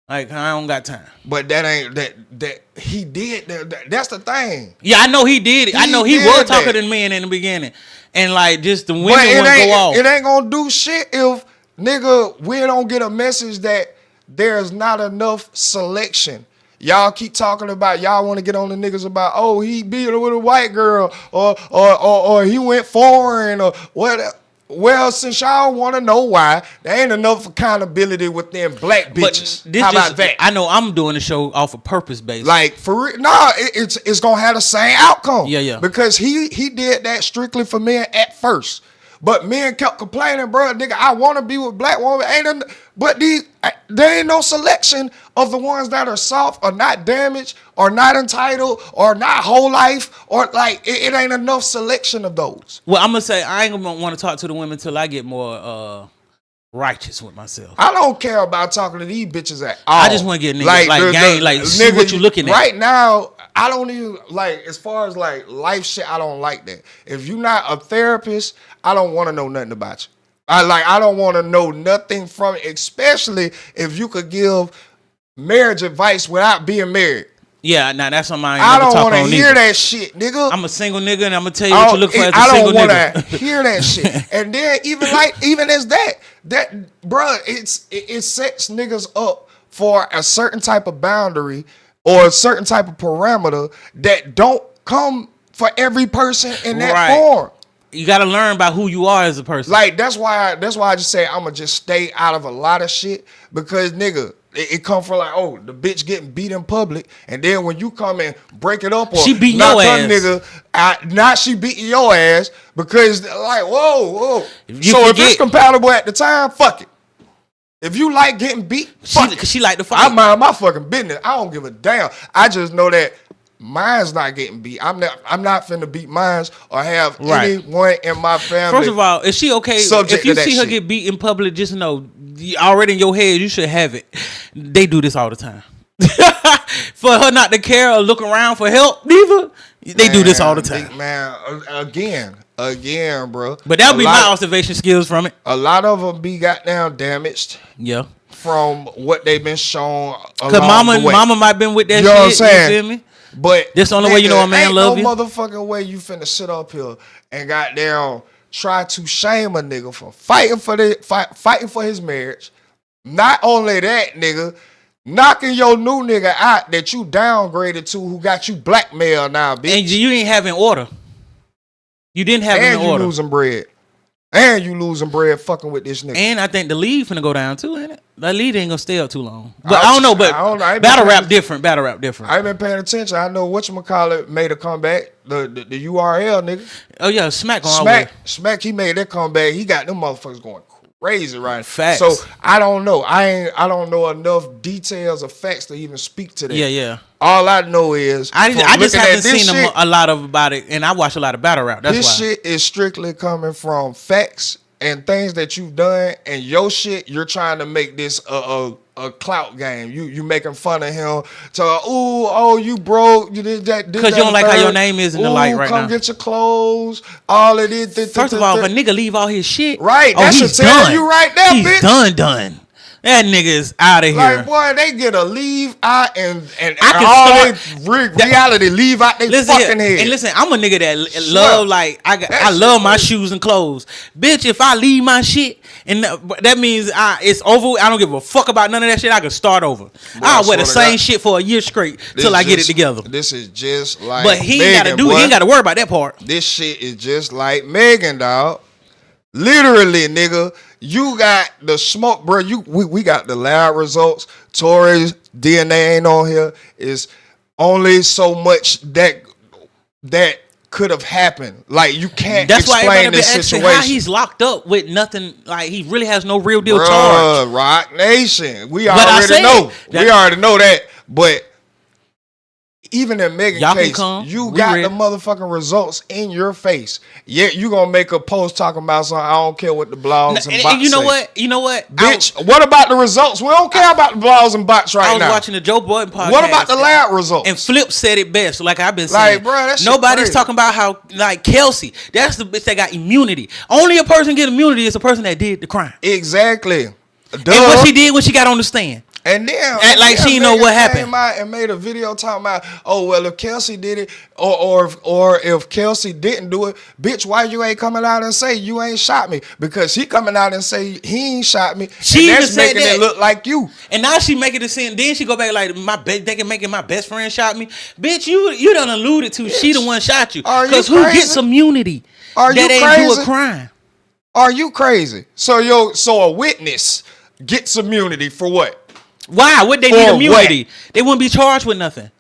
Like I don't got time.
But that ain't that he did. That's the thing.
Yeah, I know he did it. I know he was talking to men in the beginning, and like just the women want to go off.
It ain't gonna do shit if nigga we don't get a message that there's not enough selection. Y'all keep talking about y'all want to get on the niggas about he beat with a white girl or he went foreign or whatever. Well, since y'all want to know why, there ain't enough accountability with them black bitches. How about that?
I know I'm doing the show off of purpose basis.
Like for real, it's gonna have the same outcome.
Yeah.
Because he did that strictly for men at first. But men kept complaining, bro, nigga, I want to be with black women. But there ain't no selection of the ones that are soft or not damaged or not entitled or not whole life or like it ain't enough selection of those.
Well, I'm gonna say I ain't gonna want to talk to the women till I get more righteous with myself.
I don't care about talking to these bitches at all.
I just want to get niggas gang, see what you looking at.
Right now, I don't even like as far as like life shit. I don't like that. If you're not a therapist, I don't want to know nothing about you. I don't want to know nothing from it, especially if you could give marriage advice without being married.
Yeah, now that's something
I don't want to hear that shit, nigga.
I'm a single nigga, and I'm gonna tell you what you look for as a single nigga.
I don't want to hear that shit. And then even as that bruh, it sets niggas up for a certain type of boundary or a certain type of parameter that don't come for every person in that form.
You gotta learn about who you are as a person.
Like that's why I just say I'ma just stay out of a lot of shit because nigga, it come from like, oh, the bitch getting beat in public, and then when you come and break it up or
she beating
knock
your
her
ass.
nigga, not she beating your ass because like, whoa.
You
So if
forget-
it's compatible at the time, fuck it. If you like getting beat, fuck it.
She like to fight.
I mind my fucking business. I don't give a damn. I just know that mine's not getting beat. I'm not finna beat mine's or have anyone in my family.
First of all, is she okay?
Subject
If you
to that
see her
shit.
get beat in public, just know already in your head you should have it. They do this all the time. For her not to care or look around for help, neither. They do this all the time.
Man, again, bro.
But that'll be my observation skills from it.
A lot of them be goddamn damaged
Yeah.
from what they've been shown along
Cause mama
the way.
might been with that
You know what I'm
shit.
saying?
You feel me?
But
That's the only way you know a man
ain't
love
no
you.
motherfucking way you finna sit up here and goddamn try to shame a nigga for fighting for his marriage. Not only that, nigga, knocking your new nigga out that you downgraded to, who got you blackmailed now, bitch.
And you ain't having order. You didn't have
And
an
you
order.
losing bread. And you losing bread fucking with this nigga.
And I think the lead finna go down too, ain't it? That lead ain't gonna stay up too long. But I don't know. But
I ain't
battle
been
rap
paying-
different. Battle rap different.
I ain't been paying attention. I know whatchamacallit made a comeback. The URL nigga.
Oh yeah, smack on our way.
Smack, he made that comeback. He got them motherfuckers going crazy right now.
Facts.
So I don't know. I don't know enough details or facts to even speak to that.
Yeah.
All I know is
I just
looking
haven't
at this
seen
shit,
a lot of about it, and I watch a lot of battle rap. That's
this
why.
shit is strictly coming from facts and things that you've done, and your shit. You're trying to make this a clout game. You making fun of him. So you broke. You did that.
Because you don't like how your name is in the light right
come
now.
get your clothes. All of this.
First of all, if a nigga leave all his shit,
Right, that should
he's
tell
done.
you right there,
he's
bitch.
done. That nigga is out of here.
Like, boy, they get a leave out and
can
all
start-
they reality leave out they
Listen
fucking
here,
head.
and listen, I'm a nigga that love like I love my shoes and clothes. Bitch, if I leave my shit, and that means it's over. I don't give a fuck about none of that shit. I can start over. I'll wear the same shit for a year straight till I get it together.
This is just like
But he ain't
Megan,
gotta do.
boy.
He ain't gotta worry about that part.
This shit is just like Megan, dog. Literally, nigga, you got the smoke, bro. We got the lab results. Tori's DNA ain't on here. Is only so much that could have happened. Like you can't
That's why
explain
everybody
this
been asking
situation.
how he's locked up with nothing. Like he really has no real deal
Bruh,
charge.
Rock Nation. We
But I
already
said
know.
that-
We already know that. But even in Megan's
Y'all can
case,
come.
you
We
got
ready.
the motherfucking results in your face. Yet you gonna make a post talking about something. I don't care what the blogs and bots
And you know
say.
what? You know what?
Bitch, what about the results? We don't care about the blogs and bots
I
right
was
now.
watching the Joe Budden podcast.
What about the lab results?
And Flip said it best, like I've been
Like,
saying.
bro, that shit
Nobody's
crazy.
talking about how, like Kelsey, that's the bitch that got immunity. Only a person get immunity is a person that did the crime.
Exactly.
And what she did when she got on the stand.
And then
Act like she know
Megan
what happened.
came out and made a video talking about, oh well, if Kelsey did it, or if Kelsey didn't do it, bitch, why you ain't coming out and say you ain't shot me? Because he coming out and say he ain't shot me.
She
and
even
that's
said
making
that.
it look like you.
And now she making it sin. Then she go back like they can make it my best friend shot me. Bitch, you done alluded to she the one shot you.
Are you
Because who
crazy?
gets immunity
Are
that
you
ain't do
crazy?
a crime?
Are you crazy? So a witness gets immunity for what?
Why? Would they need
For
immunity? They wouldn't be charged with nothing.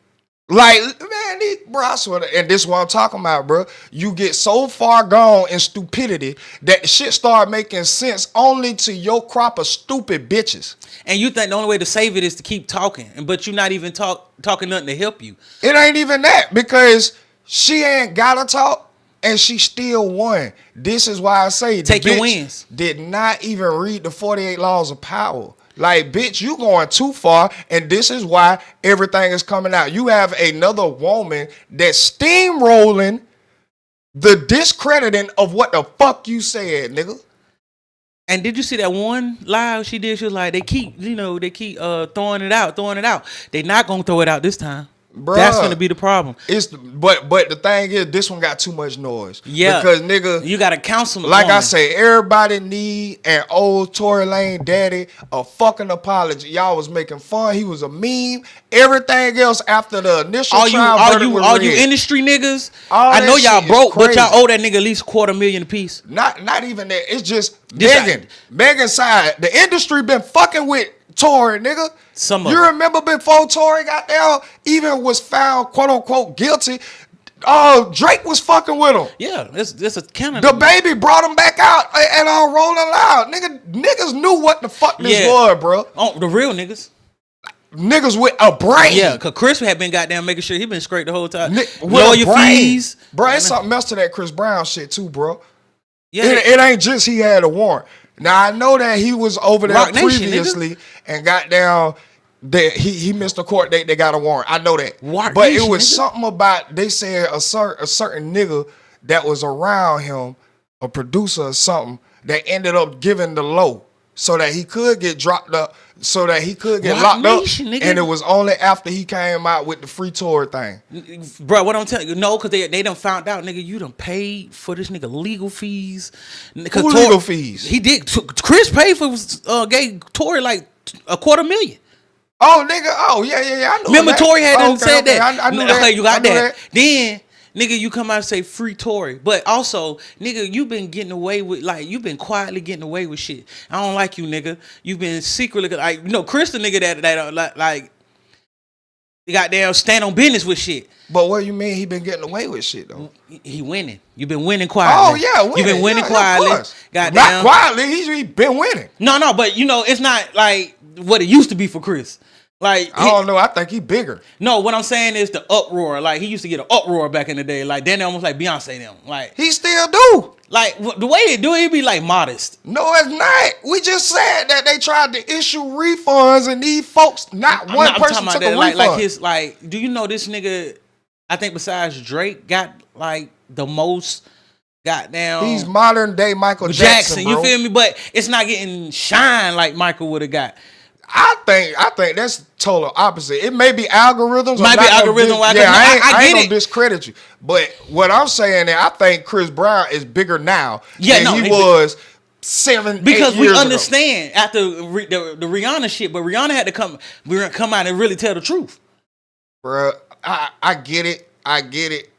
Like, man, bro, I swear to, and this is what I'm talking about, bro. You get so far gone in stupidity that the shit start making sense only to your crop of stupid bitches.
And you think the only way to save it is to keep talking, but you're not even talking nothing to help you.
It ain't even that, because she ain't gotta talk and she still won. This is why I say
Take
the
your
bitch
wins.
did not even read the 48 laws of power. Like, bitch, you going too far, and this is why everything is coming out. You have another woman that's steamrolling the discrediting of what the fuck you said, nigga.
And did you see that one live she did? She was like, they keep throwing it out. They not gonna throw it out this time.
Bruh,
That's gonna be the problem.
But the thing is, this one got too much noise.
Yeah,
because nigga,
you gotta counsel.
Like I say, everybody need an old Tory Lane daddy a fucking apology. Y'all was making fun. He was a meme. Everything else after the initial trial,
all you industry niggas.
All
I know y'all broke, but
crazy.
y'all owe that nigga at least $250,000 apiece.
Not even that. It's just Megan's side. The industry been fucking with Tory, nigga. You remember before Tory got there, even was found quote unquote guilty. Drake was fucking with him.
Yeah, this a Canada.
The baby brought him back out and Rolling Loud. Niggas knew what the fuck this was, bro.
Oh, the real niggas.
Niggas with a brain.
Yeah, cause Chris had been goddamn making sure he been scraped the whole time.
Lawyer fees, bro. It's something else to that Chris Brown shit too, bro. Yeah, it ain't just he had a warrant. Now I know that he was over there
Rock Nation,
previously and got down. That he missed a court date. They got a warrant. I know that,
Rock
but
Nation,
it was
nigga.
something about they said a certain nigga that was around him, a producer or something, that ended up giving the low so that he could get dropped up, so that he could get
Rock
locked
Nation,
up,
nigga.
and it was only after he came out with the free tour thing.
Bro, what I'm telling you, no, because they done found out, nigga, you done paid for this nigga legal fees.
Who legal fees?
He did. Chris paid for gave Tory like $250,000.
Oh, nigga. Oh, yeah. I know.
Remember
that.
Tory had said that.
I knew that.
Okay, you got that.
that.
Then, nigga, you come out and say free Tory. But also, nigga, you been getting away with, like, you been quietly getting away with shit. I don't like you, nigga. You been secretly, like, Chris the nigga that like, you goddamn stand on business with shit.
But what do you mean he been getting away with shit, though?
He winning. You been winning quietly.
Oh, yeah, winning.
You been winning quietly. Goddamn.
Not quietly. He been winning.
No, but, it's not, like, what it used to be for Chris. Like,
I don't know. I think he bigger.
No, what I'm saying is the uproar. Like, he used to get an uproar back in the day. Like, then almost like Beyonce them. Like,
he still do.
Like, the way they do it, it be like modest.
No, it's not. We just said that they tried to issue refunds and these folks, not one person took a refund.
Like, do you know this nigga, I think besides Drake, got like the most goddamn.
He's modern day Michael Jackson, bro.
You feel me? But it's not getting shine like Michael would have got.
I think that's total opposite. It may be algorithms.
Might be algorithm.
I ain't gonna discredit you. But what I'm saying is, I think Chris Brown is bigger now than he was 7, 8 years ago.
Because we understand after the Rihanna shit, but Rihanna had to come out and really tell the truth.
Bruh, I get it.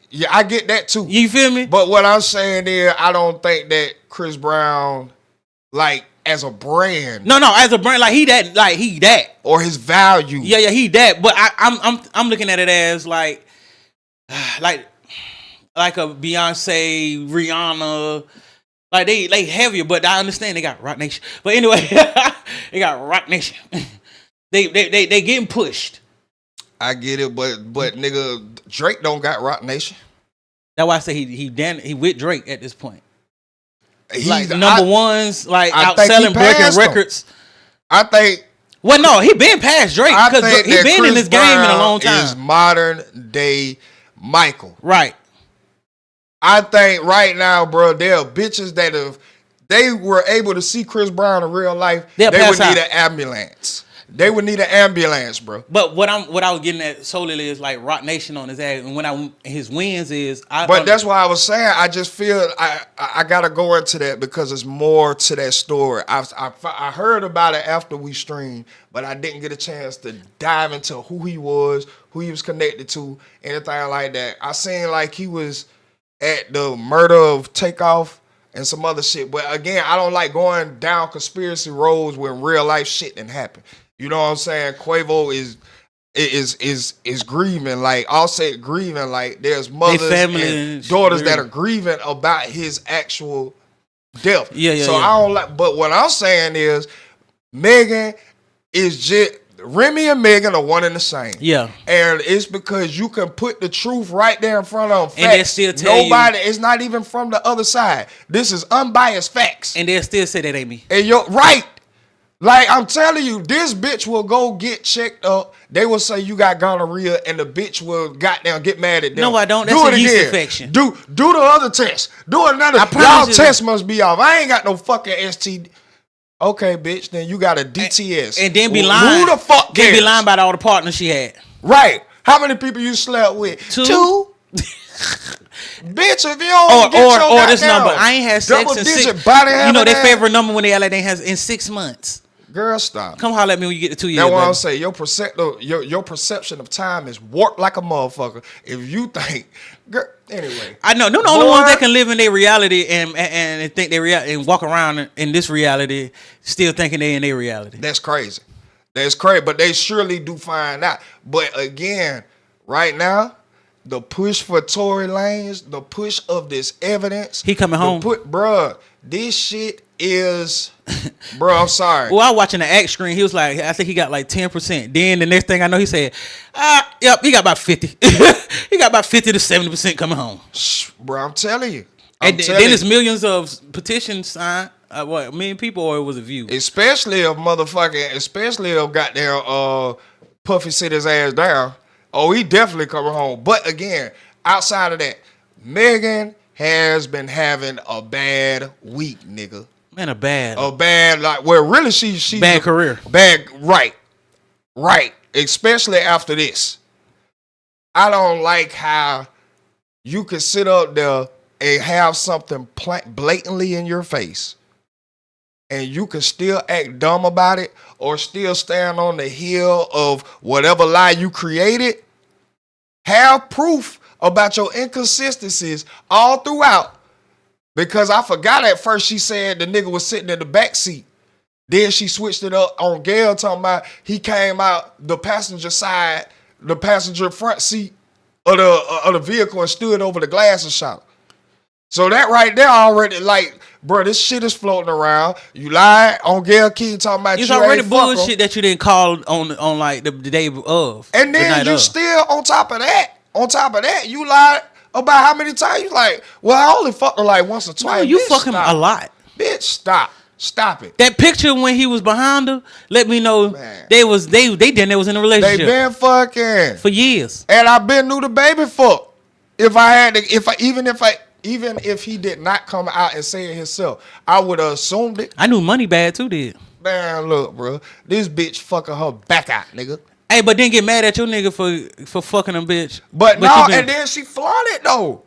Yeah, I get that too.
You feel me?
But what I'm saying is, I don't think that Chris Brown, like, as a brand.
No, as a brand, he that.
Or his value.
Yeah, he that. But I'm looking at it as like a Beyonce, Rihanna. Like they heavier, but I understand they got Rock Nation. But anyway, they got Rock Nation. they getting pushed.
I get it, but nigga, Drake don't got Rock Nation.
That's why I say he with Drake at this point.
He's
like number ones, like outselling, breaking records.
I think.
Well, no, he been past Drake because he been in this game in a long time.
Is modern day Michael,
right?
I think right now, bro, there are bitches that if they were able to see Chris Brown in real life, they would need an ambulance. They would need an ambulance, bro.
But what I was getting at solely is like Rock Nation on his ass, and when his wins is.
But that's why I was saying I just feel I gotta go into that because there's more to that story. I heard about it after we streamed, but I didn't get a chance to dive into who he was connected to, anything like that. I seen like he was at the murder of Takeoff and some other shit. But again, I don't like going down conspiracy roads when real life shit didn't happen. You know what I'm saying? Quavo is grieving, like Offset grieving, like there's mothers and daughters that are grieving about his actual death. So I don't like. But what I'm saying is, Megan is just Remy and Megan are one and the same. Yeah, and it's because you can put the truth right there in front of them.
And they still tell
nobody. It's not even from the other side. This is unbiased facts.
And they'll still say that ain't me.
And you're right. Like, I'm telling you, this bitch will go get checked up. They will say you got gonorrhea, and the bitch will goddamn get mad at them.
No, I don't. That's a yeast infection.
Do the other test. Do another. Y'all test must be off. I ain't got no fucking STD. Okay, bitch, then you got a DTS.
And then be lying.
Who the fuck cares?
Then be lying about all the partners she had.
Right. How many people you slept with?
2.
Bitch, if you don't get your
or this number, I ain't had sex in 6.
Body
you know their
ass.
favorite number when they act like they has in 6 months.
Girl, stop.
Come holler at me when you get to 2 years.
That's what
baby.
I'm saying. Your perception of time is warped like a motherfucker. If you think, girl, anyway.
I know. They're the only ones that can live in their reality and think they and walk around in this reality still thinking they in their reality.
That's crazy. That's crazy. But they surely do find out. But again, right now, the push for Tory Lanez, the push of this evidence.
He coming home.
Bruh, this shit is, bruh, I'm sorry.
Well, I was watching the act screen. He was like, I think he got like 10%. Then the next thing I know, he said, yep, he got about 50. He got about 50 to 70% coming home.
Bruh, I'm telling you.
Then there's millions of petitions signed. What, a million people, or it was a view?
Especially if goddamn Puffy sit his ass down. Oh, he definitely coming home. But again, outside of that, Megan has been having a bad week, nigga.
Man, a bad,
like, where really she's
bad career.
Bad, right. Especially after this. I don't like how you can sit up there and have something blatantly in your face, and you can still act dumb about it or still stand on the hill of whatever lie you created. Have proof about your inconsistencies all throughout. Because I forgot at first she said the nigga was sitting in the back seat. Then she switched it up on Gail talking about he came out the passenger side, the passenger front seat of the vehicle and stood over the glass and shot. So that right there already, like, bro, this shit is floating around. You lied on Gail King talking about
it's
you
already
ain't
bullshit that you didn't call on like the day of.
And then you still on top of that, you lied about how many times you like, well, I only fucked her like once or twice.
No, you
bitch,
fuck him a lot.
Bitch, stop it.
That picture when he was behind her, let me know. Man. They then was in a relationship.
They been fucking
for years.
And I been knew the baby fuck. Even if he did not come out and say it himself, I would have assumed it.
I knew Moneybag too did.
Man, look, bro. This bitch fucking her back out, nigga.
Hey, but then get mad at your nigga for fucking him, bitch.
But no, and then she flaunted though.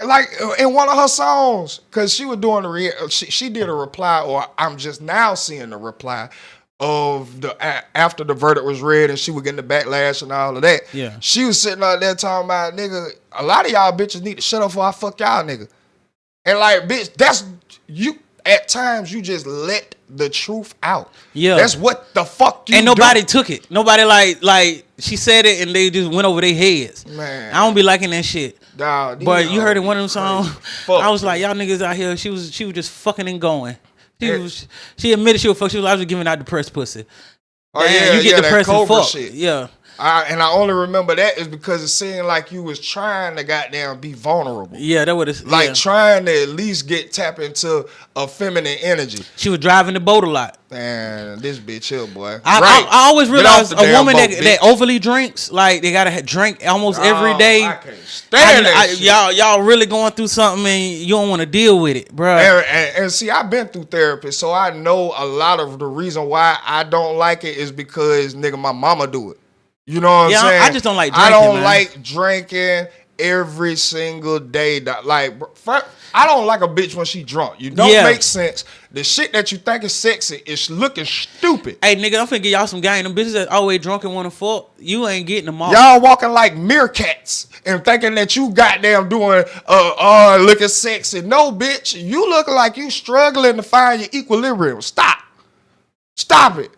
Like in one of her songs, because she was doing she did a reply, or I'm just now seeing the reply of after the verdict was read and she was getting the backlash and all of that.
Yeah.
She was sitting out there talking about, nigga, a lot of y'all bitches need to shut up before I fuck y'all, nigga. And like, bitch, that's you. At times, you just let the truth out. Yeah. That's what the fuck you do.
And nobody took it. Nobody like she said it and they just went over their heads. Man. I don't be liking that shit. Dog, but you heard in one of them songs, I was like, y'all niggas out here, she was just fucking and going. She admitted she was fuck. She was just giving out depressed pussy.
Oh, yeah, you get depressed and fuck. Shit.
Yeah.
And I only remember that is because it seemed like you was trying to goddamn be vulnerable.
Yeah, that was
like trying to at least tap into a feminine energy.
She was driving the boat a lot.
Man, this bitch here, boy.
I always realized a woman that overly drinks, like they gotta drink almost every day.
I can't stand that shit.
Y'all really going through something and you don't want to deal with it, bro.
And see, I've been through therapy, so I know a lot of the reason why I don't like it is because nigga, my mama do it. You know what I'm saying?
I just don't like drinking.
I don't like drinking every single day. Like, I don't like a bitch when she drunk. You don't make sense. The shit that you think is sexy is looking stupid.
Hey, nigga, I'm finna get y'all some game. Them bitches that always drunk and want to fuck, you ain't getting them all.
Y'all walking like meerkats and thinking that you goddamn doing, looking sexy. No, bitch. You looking like you struggling to find your equilibrium. Stop it.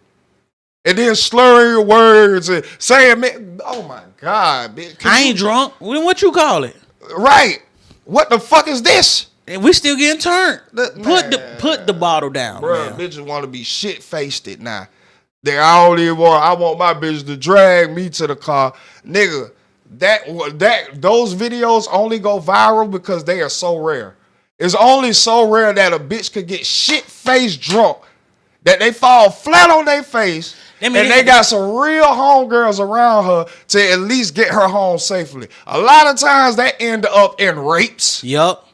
And then slurring your words and saying, man, oh my God, bitch.
I ain't drunk. What you call it?
Right. What the fuck is this?
And we still getting turned. Put the bottle down.
Bro, bitches want to be shit-faced it now. I want my bitch to drag me to the car. Nigga, those videos only go viral because they are so rare. It's only so rare that a bitch could get shit-faced drunk that they fall flat on their face. And they got some real homegirls around her to at least get her home safely. A lot of times they end up in rapes.
Yup.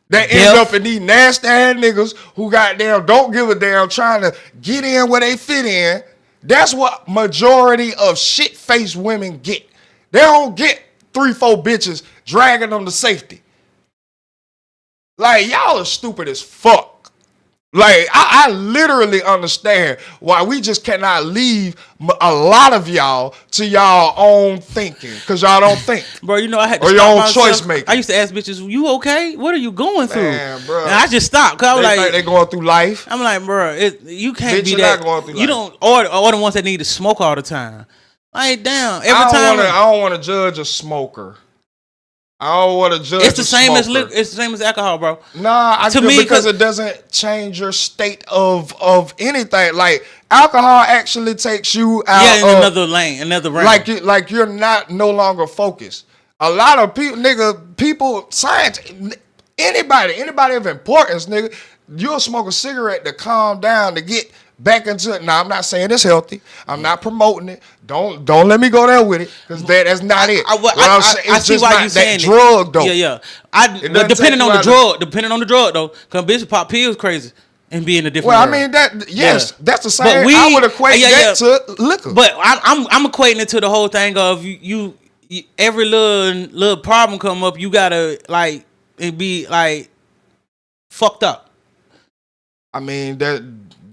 They end up in these nasty ass niggas who goddamn don't give a damn trying to get in where they fit in. That's what majority of shit-faced women get. They don't get 3-4 bitches dragging them to safety. Like, y'all are stupid as fuck. Like, I literally understand why we just cannot leave a lot of y'all to y'all own thinking, because y'all don't think.
Bro, you know, I had to
or
stop
your own
myself.
choice making.
I used to ask bitches, you okay? What are you going through?
Man, bro.
And I just stopped, because I was
They think
like,
they going through life.
I'm like, bro, you can't
Bitch,
be
you're
that.
not going through
You
life.
don't, or the ones that need to smoke all the time. Like, damn, every
I
time.
don't want to judge a smoker. I don't want to judge.
It's the same as
smoker.
it's the same as alcohol, bro.
Nah, I
To
feel
me,
because it doesn't change your state of anything. Like, alcohol actually takes you out.
Yeah, in another lane, another realm.
Like you're no longer focused. A lot of people, science, anybody of importance, nigga, you'll smoke a cigarette to calm down, to get back into it. Now, I'm not saying it's healthy. I'm not promoting it. Don't let me go there with it, because that's not it.
I see why you saying
that drug though.
Yeah. But depending on the drug though, because bitch pop pills crazy and be in a different.
Well,
world.
I mean that's the same.
But
I would equate that to liquor.
But I'm equating it to the whole thing of you every little problem come up, you gotta like it be like fucked up.
I mean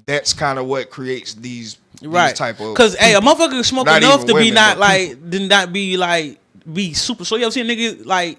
that's kind of what creates these type of,
because a motherfucker can smoke
not
enough to
women,
be not
but
like did not be like be super. So you ever seen a nigga like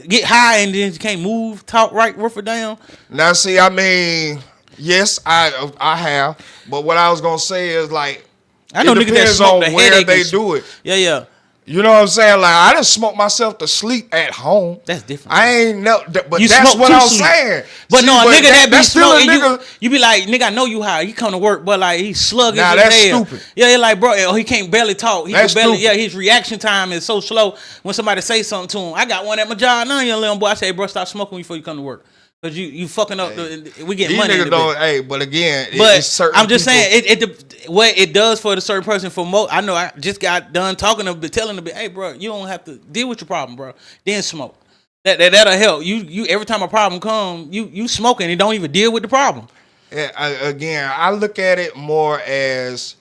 get high and then can't move, talk right, rough it down?
Now see, I mean, yes, I have, but what I was gonna say is like
I know
it
niggas that
depends
smoke
on
the
where
headache
they
and
do it.
Yeah.
You know what I'm saying? Like, I didn't smoke myself to sleep at home.
That's different.
I ain't know, but
You
that's
smoke
what
to
I'm
sleep.
saying.
But
See,
no, a nigga that be
that's still a
smoking,
nigga.
you be like, nigga, I know you high. He come to work, but like he slugging.
Nah, that's stupid.
Yeah, he like, bro, he can't barely talk. He
That's
can barely.
stupid.
Yeah, his reaction time is so slow when somebody say something to him. I got one at my job now, young little boy. I say, bro, stop smoking before you come to work. Cause you fucking up. We get
These
money.
niggas don't. Hey, but again,
But
it's certain.
I'm just
people,
saying what it does for the certain person. For most, I know I just got done talking to them, telling them, hey, bro, you don't have to deal with your problem, bro. Then smoke. That'll help. You every time a problem come, you smoking and don't even deal with the problem.
Again, I look at it more as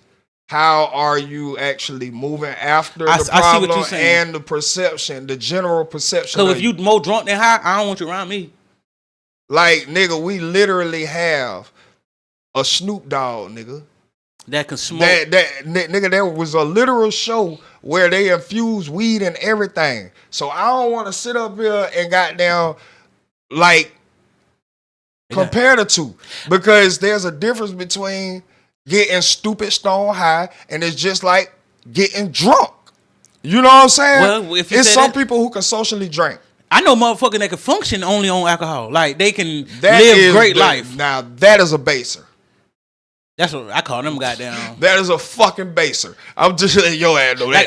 how are you actually moving after the problem,
I see what you're saying.
and the perception, the general perception.
So if you more drunk than high, I don't want you around me.
Like, nigga, we literally have a Snoop Dogg, nigga.
That can smoke.
Nigga, there was a literal show where they infused weed and everything. So I don't want to sit up here and goddamn like compare the two, because there's a difference between getting stupid stone high and it's just like getting drunk. You know what I'm saying?
Well, if you
it's
say
some
that-
people who can socially drink.
I know motherfuckers that can function only on alcohol. Like they can
That
live
is
great life.
Now that is a baser.
That's what I call them goddamn.
That is a fucking baser. I'm just letting your ass know that.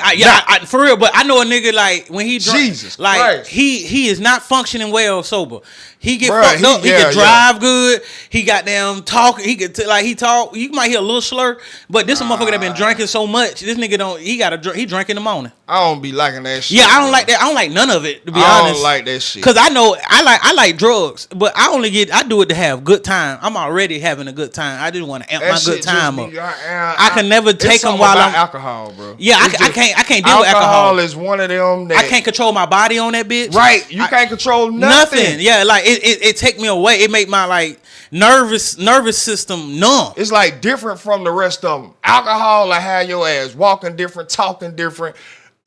Like, for real, but I know a nigga like when he drunk,
Jesus
like
Christ.
he is not functioning well sober. He get
Bruh,
fucked up. He
yeah,
can drive good. He goddamn talk. He could he talk. You might hear a little slur, but this a motherfucker that been drinking so much. This nigga don't. He got to. He drink in the morning.
I don't be liking that shit.
Yeah, I don't
bro.
like that. I don't like none of it, to be
I
honest.
don't like that shit.
Cause I know I like drugs, but I do it to have good time. I'm already having a good time. I just want to amp
That
my
shit
good time
just
up.
be-
I can never
it's
take them
something
while
about
I'm
alcohol, bro.
Yeah, I can't deal with alcohol.
Is one of them that
I can't control my body on that bitch.
Right, you can't control nothing.
Yeah, like it take me away. It make my like nervous system numb.
It's like different from the rest of them. Alcohol, like how your ass walking different, talking different,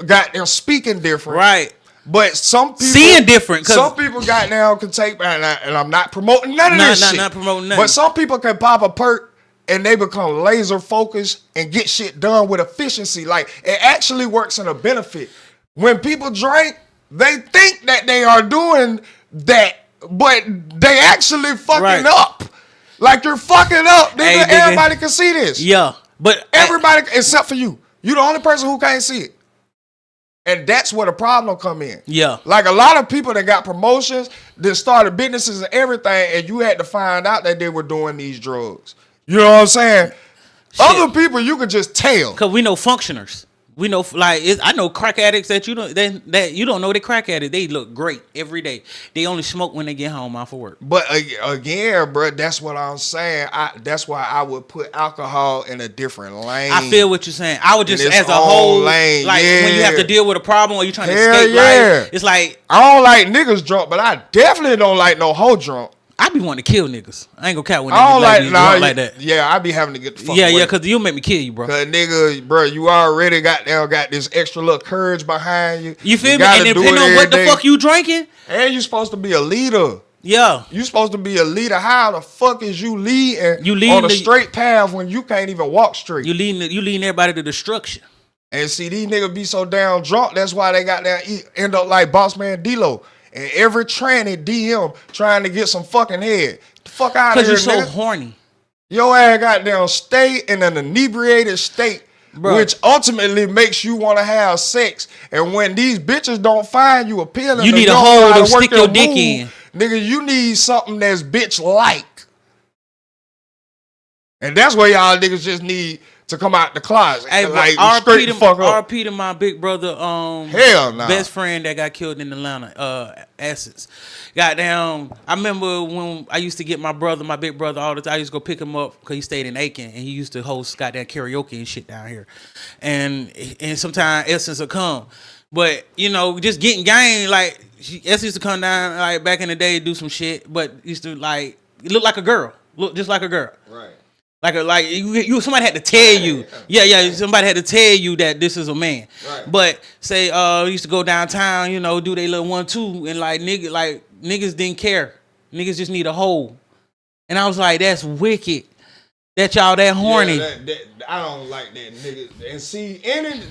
goddamn speaking different.
Right.
But some people
Seeing different, 'cause-
Some people goddamn can take, and I'm not promoting none of this shit.
Not promoting nothing.
But some people can pop a perk and they become laser focused and get shit done with efficiency. Like, it actually works in a benefit. When people drink, they think that they are doing that, but they actually fucking up. Like, you're fucking up.
Hey,
Nigga,
nigga.
everybody can see this.
Yeah, but
Everybody except for you. You the only person who can't see it. And that's where the problem come in.
Yeah.
Like, a lot of people that got promotions, that started businesses and everything, and you had to find out that they were doing these drugs. You know what I'm saying? Other people, you can just tell.
Cause we know functioners. We know, like, I know crack addicts that you don't know they crack addicts. They look great every day. They only smoke when they get home off of work.
But again, bro, that's what I'm saying. That's why I would put alcohol in a different lane.
I feel what you're saying. I would just,
In
as
its
a whole
own lane,
like when you have to deal with a problem or you're trying to escape life, it's like
I don't like niggas drunk, but I definitely don't like no hoe drunk.
I be wanting to kill niggas. I ain't gonna count when
I don't
niggas drunk like that.
Yeah, I be having to get the fuck
Yeah,
away.
because you'll make me kill you, bro.
Cause nigga, bro, you already got this extra little courage behind you.
You feel me?
gotta
And
do
depending
it
on what
every
the
day.
fuck you drinking,
And you supposed to be a leader.
yeah.
You supposed to be a leader. How the fuck is you leading on a
the-
straight path when you can't even walk straight?
You leading everybody to destruction.
And see, these niggas be so damn drunk. That's why they got down end up like Boss Man D-Lo. And every tranny DM trying to get some fucking head. The fuck out of here,
Because you're so
nigga.
horny.
Your ass goddamn stay in an inebriated state,
Bruh.
which ultimately makes you want to have sex. And when these bitches don't find you appealing,
You
or
need a
don't
hole
know how
to
work
stick your dick
move,
in.
nigga, you need something that's bitch-like. And that's where y'all niggas just need to come out the closet.
Hey,
like,
RP
straight the fuck up.
to my big brother,
Hell nah.
best friend that got killed in Atlanta, Essence. Goddamn, I remember when I used to get my big brother, all the time. I used to go pick him up because he stayed in Aiken and he used to host goddamn karaoke and shit down here. And sometimes Essence would come. But, you know, just getting game, like, Essence used to come down, like, back in the day, do some shit, but used to, like, look like a girl. Look just like a girl.
Right.
Like you somebody had to tell you. Yeah, somebody had to tell you that this is a man.
Right.
But say used to go downtown, you know, do they little 1-2 and niggas didn't care. Niggas just need a hole. And I was like, that's wicked. That y'all that horny.
Yeah, I don't like that nigga. And see,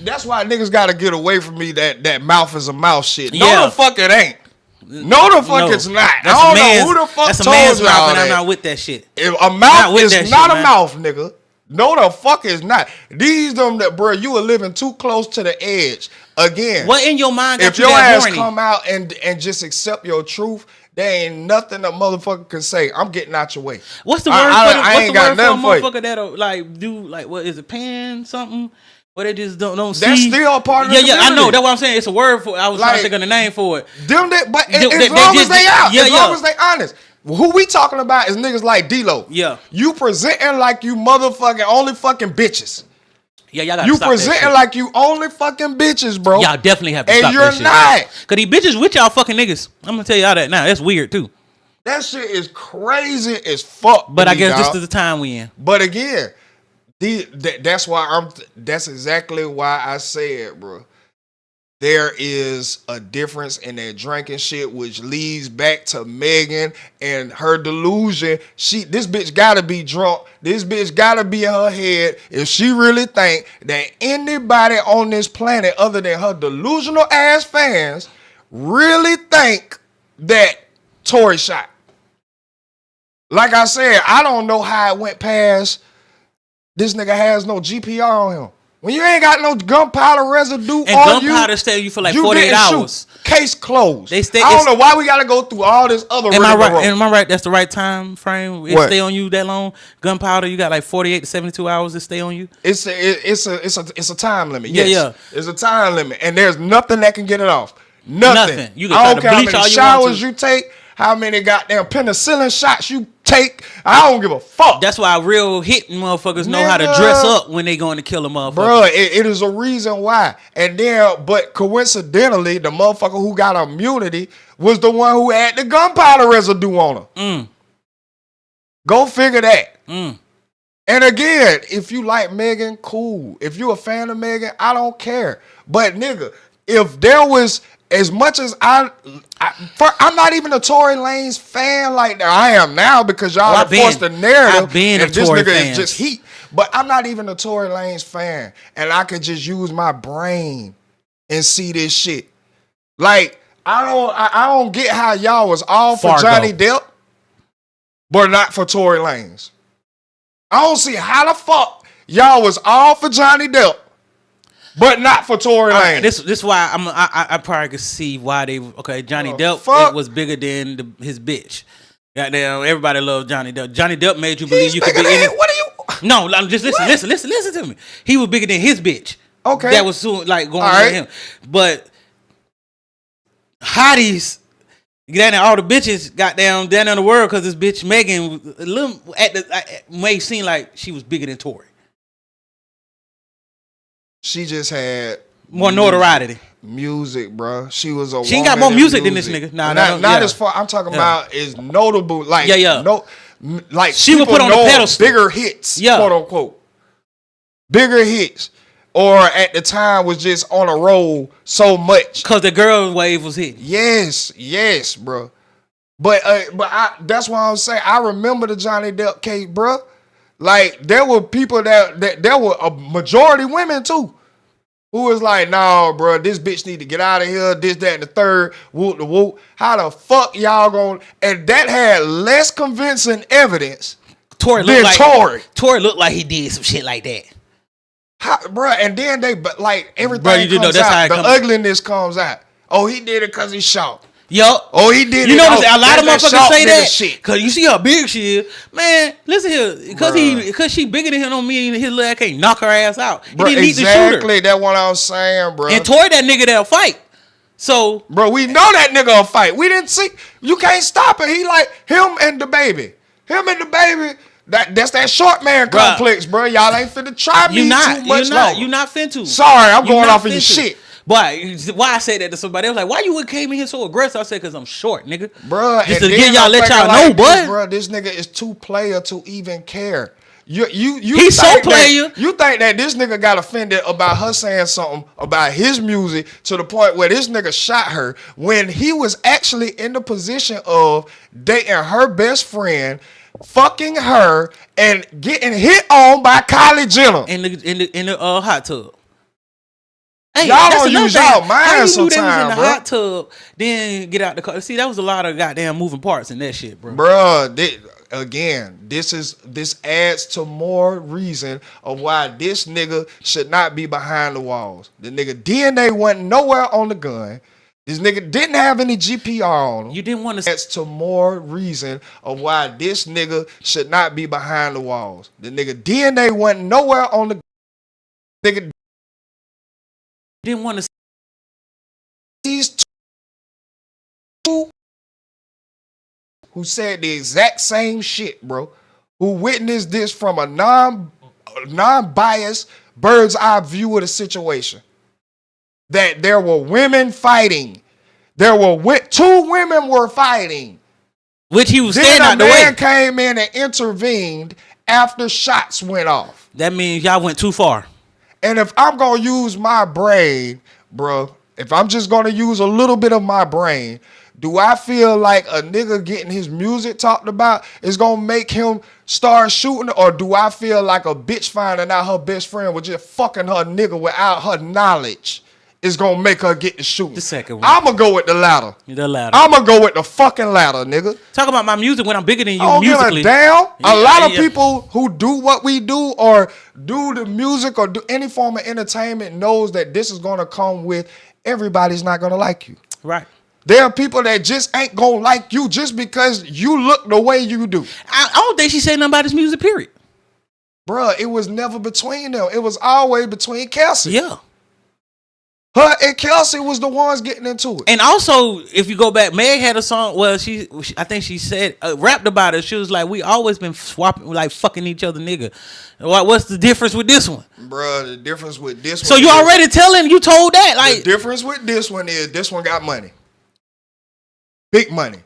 that's why niggas gotta get away from me that mouth is a mouth shit. No,
Yeah.
the fuck it ain't. No, the fuck it's not.
That's
I
a
don't
man's,
know who the fuck
that's a
told
man's
y'all
mouth, and I'm
that.
not with that shit.
If a
Not
mouth
with
is
that
not
shit,
a
man.
mouth, nigga. No, the fuck is not. These them that, bro, you are living too close to the edge. Again,
What in your mind got
if
you
your
that
ass
horny?
come out and just accept your truth, there ain't nothing a motherfucker can say. I'm getting out your way.
What's the word
I ain't got
for a
nothing for you.
motherfucker that'll like do like what is it, pan something? Or they just don't
That's
see.
still part of the
I
community.
know. That's what I'm saying. It's a word for. I was trying to
Like,
think of the name for it.
Them that, but
They-
as
they
long
just-
as they out,
yeah,
as long
yeah.
as they honest. Who we talking about is niggas like D-Lo.
Yeah.
You presenting like you motherfucking only fucking bitches.
Yeah, y'all gotta
You
stop that
presenting
shit.
like you only fucking bitches, bro.
Y'all definitely have to
And
stop
you're
that shit.
not.
Cause these bitches with y'all fucking niggas. I'm gonna tell y'all that now. That's weird too.
That shit is crazy as fuck.
But
to
I
me,
guess
dog.
this is the time we in.
But again, that's why that's exactly why I said, bro. There is a difference in that drinking shit, which leads back to Megan and her delusion. This bitch gotta be drunk. This bitch gotta be in her head if she really think that anybody on this planet other than her delusional ass fans really think that Tory shot. Like I said, I don't know how it went past. This nigga has no GPR on him. When you ain't got no gunpowder residue
And
on you,
gunpowder stay you for like
you
48
didn't shoot.
hours.
Case closed.
They stay-
I don't
it's-
know why we gotta go through all this other.
Am I
rigmarole.
right? Am I right? That's the right time frame. It
What?
stay on you that long. Gunpowder, you got like 48 to 72 hours to stay on you.
It's a time limit.
Yeah,
Yes.
yeah.
It's a time limit, and there's nothing that can get it off. Nothing.
You can
I
try
don't
to
care how
bleach
many
all you want
showers
to.
you take, how many goddamn penicillin shots you take. I don't give a fuck.
That's why real hitting motherfuckers know how to
Nigga.
dress up when they going to kill a motherfucker.
Bruh, it is a reason why. And then, but coincidentally, the motherfucker who got immunity was the one who had the gunpowder residue on her. Go figure that. And again, if you like Megan, cool. If you a fan of Megan, I don't care. But nigga, if there was as much as I'm not even a Tory Lanez fan like that. I am now because y'all have forced the narrative.
I've been a
if this
Tory
nigga
fan.
is just heat. But I'm not even a Tory Lanez fan. And I could just use my brain and see this shit. Like, I don't get how y'all was all for
Fargo.
Johnny Depp, but not for Tory Lanez. I don't see how the fuck y'all was all for Johnny Depp, but not for Tory Lanez.
This why I probably could see why they Johnny Depp
fuck?
it was bigger than his bitch. Goddamn, everybody loved Johnny Depp. Johnny Depp made you believe you could be
Nigga,
in it.
what are you?
No, just listen to me. He was bigger than his bitch.
Okay.
That was soon like going
All
with
right.
him. But hotties, all the bitches got down in the world because this bitch Megan made seem like she was bigger than Tory.
She just had
More notoriety.
Music, bro. She was a.
She ain't got more music than this nigga. Nah,
not as far. I'm talking about is notable. Like no, like
she would put on the pedestal.
Bigger hits, quote unquote, bigger hits, or at the time was just on a roll so much
because the girl wave was hitting.
Yes, bro. But that's why I'm saying I remember the Johnny Depp case, bro. Like there were people that there were a majority women too. Who was like, nah, bro, this bitch need to get out of here, this, that, and the third, whoop the whoop. How the fuck y'all gonna... And that had less convincing evidence
Tory
than Tory.
Tory looked like he did some shit like that.
How, bro, and then everything
bro,
comes out. The ugliness comes out. Oh, he did it because he's short.
Yup.
Oh, he did
you
it.
You know, a lot of motherfuckers say that
shit.
Cause you see how big she is, man. Listen here, cause she bigger than him. Don't mean his little ass can't knock her ass out. He didn't need to shoot her.
Exactly, that's what I was saying, bro.
And Tory that nigga that'll fight. So,
bro, we know that nigga will fight. We didn't see. You can't stop it. He like him and the baby. That's that short man complex, bro. Y'all ain't finna try me too much longer.
You not finna.
Sorry, I'm going off of your shit.
But why I say that to somebody? I was like, why you came in here so aggressive? I said, because I'm short, nigga.
Bruh,
just to get y'all, let y'all know, boy.
Bro, this nigga is too player to even care.
He's so player.
You think that this nigga got offended about her saying something about his music to the point where this nigga shot her when he was actually in the position of dating her best friend, fucking her, and getting hit on by Kylie Jenner
in the hot tub. Hey,
y'all don't use y'all mind sometimes, bro. How you knew they was in the
hot tub, then get out the car? See, that was a lot of goddamn moving parts in that shit, bro.
Bro, this adds to more reason of why this nigga should not be behind the walls. The nigga DNA wasn't nowhere on the gun. This nigga didn't have any GPR on him.
You didn't want to.
That's to more reason of why this nigga should not be behind the walls. The nigga DNA wasn't nowhere on the nigga.
Didn't want to.
These two who said the exact same shit, bro. Who witnessed this from a non-biased bird's eye view of the situation. That there were women fighting. There were two women were fighting.
Which he was standing out the way.
Then a man came in and intervened after shots went off.
That means y'all went too far.
And if I'm going to use my brain, bro, if I'm just going to use a little bit of my brain, do I feel like a nigga getting his music talked about is going to make him start shooting? Or do I feel like a bitch finding out her best friend was just fucking her nigga without her knowledge is going to make her get the shooting?
The second one.
I'm going to go with the latter.
The latter.
I'm going to go with the fucking latter, nigga.
Talk about my music when I'm bigger than you
I don't
musically.
Give a damn. A lot of people who do what we do or do the music or do any form of entertainment knows that this is going to come with everybody's not going to like you.
Right.
There are people that just ain't going to like you just because you look the way you do.
I don't think she said nothing about his music, period.
Bruh, it was never between them. It was always between Kelsey.
Yeah.
Her and Kelsey was the ones getting into it.
And also, if you go back, Meg had a song. Well, I think she said rapped about it. She was like, "We always been swapping, like fucking each other, nigga. What's the difference with this one,
Bruh, the difference with this one.
So you already telling? You told that like
the difference with this one is this one got money, big money,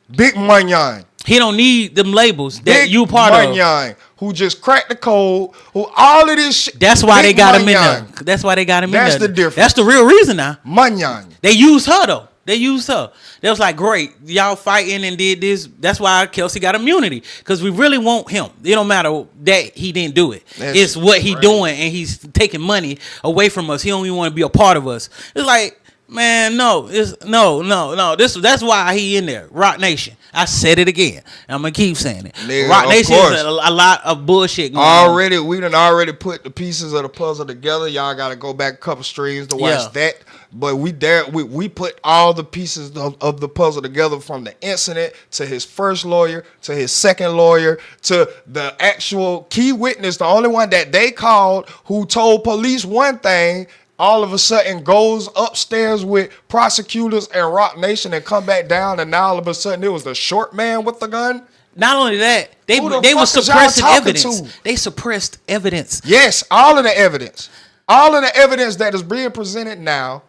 big money.
He don't need them labels that
big
you part
of. Who just cracked the code, who all of this shit.
That's why they got him in there. That's why they got him in there.
That's the difference.
That's the real reason now.
Manyan.
They used her though. They used her. They was like, great, y'all fighting and did this. That's why Kelsey got immunity. Because we really want him. It don't matter that he didn't do it. It's what he doing and he's taking money away from us. He don't even want to be a part of us. It's like, Man, no, no. That's why he in there. Rock Nation. I said it again. I'm gonna keep saying it.
Nigga,
Rock
of
Nation
course.
is a lot of bullshit going on.
We done already put the pieces of the puzzle together. Y'all gotta go back a couple streams to watch that. But we put all the pieces of the puzzle together, from the incident to his first lawyer to his second lawyer to the actual key witness, the only one that they called, who told police one thing, all of a sudden goes upstairs with prosecutors and Rock Nation and come back down, and now all of a sudden it was the short man with the gun.
Not only that, they
Who the
were
fuck is y'all
suppressing
talking
evidence.
to?
They suppressed evidence.
Yes, all of the evidence that is being presented now,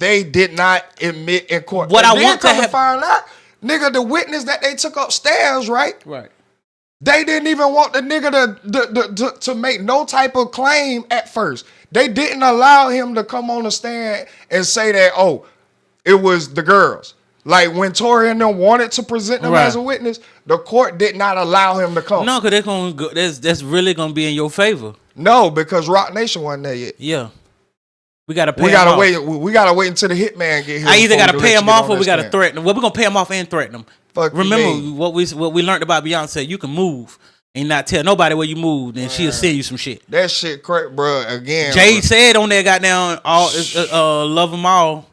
they did not admit in court.
What
and
I want to have
find out, nigga, the witness that they took upstairs, right?
Right.
They didn't even want the nigga to make no type of claim at first. They didn't allow him to come on the stand and say that, oh, it was the girls. Like when Tori and them wanted to present them as a witness, the court did not allow him to come.
No, because they're gonna go, that's really gonna be in your favor.
No, because Rock Nation wasn't there yet.
Yeah. We gotta pay.
We gotta wait. We gotta wait until the hitman get here.
I either gotta pay him off or we gotta threaten him. Well, we're gonna pay him off and threaten him. Remember what we learned about Beyonce? You can move and not tell nobody where you moved, and she'll send you some shit.
That shit correct, bro. Again,
Jay said on there, goddamn, all love them all.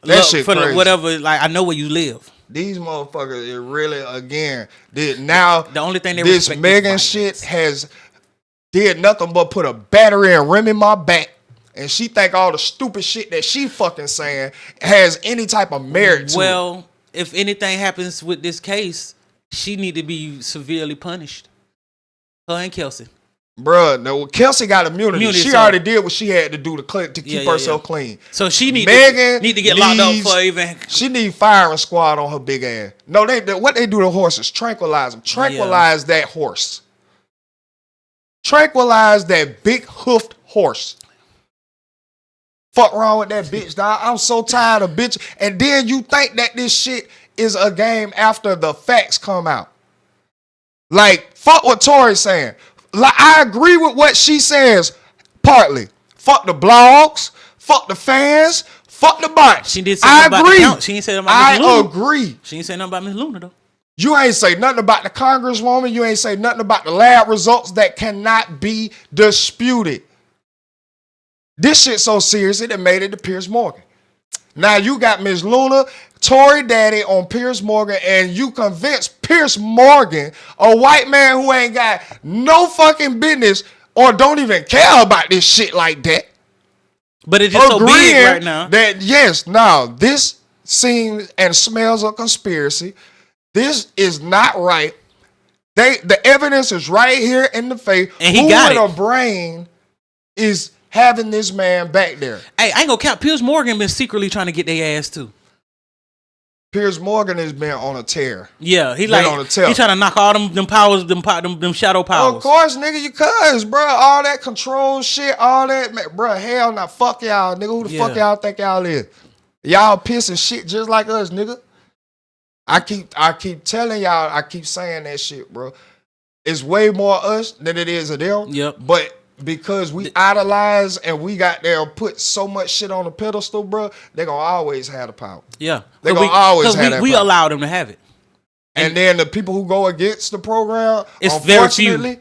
That shit crazy.
Whatever. Like I know where you live.
These motherfuckers, it really again did now.
The only thing they
this Megan shit has did nothing but put a battery in Remy my back. And she think all the stupid shit that she fucking saying has any type of merit to it.
Well, if anything happens with this case, she need to be severely punished. Her and Kelsey.
Bruh, no, Kelsey got immunity. She already did what she had to do to keep herself clean.
So she need to get locked up for even.
She need firing squad on her big ass. No, what they do to horses? Tranquilize them. Tranquilize that horse. Tranquilize that big hoofed horse. Fuck wrong with that bitch, dog. I'm so tired of bitch. And then you think that this shit is a game after the facts come out. Like, fuck what Tori's saying. Like, I agree with what she says, partly. Fuck the blogs, fuck the fans, fuck the bots.
She did say something about the count. She ain't say nothing about Miss Luna.
I agree.
She ain't say nothing about Miss Luna, though.
You ain't say nothing about the congresswoman. You ain't say nothing about the lab results that cannot be disputed. This shit so serious it made it to Piers Morgan. Now you got Miss Luna, Tory Daddy on Piers Morgan, and you convinced Piers Morgan, a white man who ain't got no fucking business or don't even care about this shit like that.
But it's just so big right now.
That yes, now this seems and smells of conspiracy. This is not right. The evidence is right here in the face.
And he got it.
Who with a brain is having this man back there?
Hey, I ain't gonna count. Piers Morgan been secretly trying to get their ass too.
Piers Morgan has been on a tear.
Yeah, he trying to knock all them powers, them shadow powers.
Of course, nigga, you cuz, bro. All that control shit, all that, bro. Hell, nah, fuck y'all, nigga. Who the fuck y'all think y'all is? Y'all pissing shit just like us, nigga. I keep telling y'all, I keep saying that shit, bro. It's way more us than it is of them.
Yep.
But because we idolize and we got there put so much shit on the pedestal, bro, they gonna always have the power.
Yeah.
They gonna always have that power.
We allow them to have it.
And then the people who go against the program,
it's very few.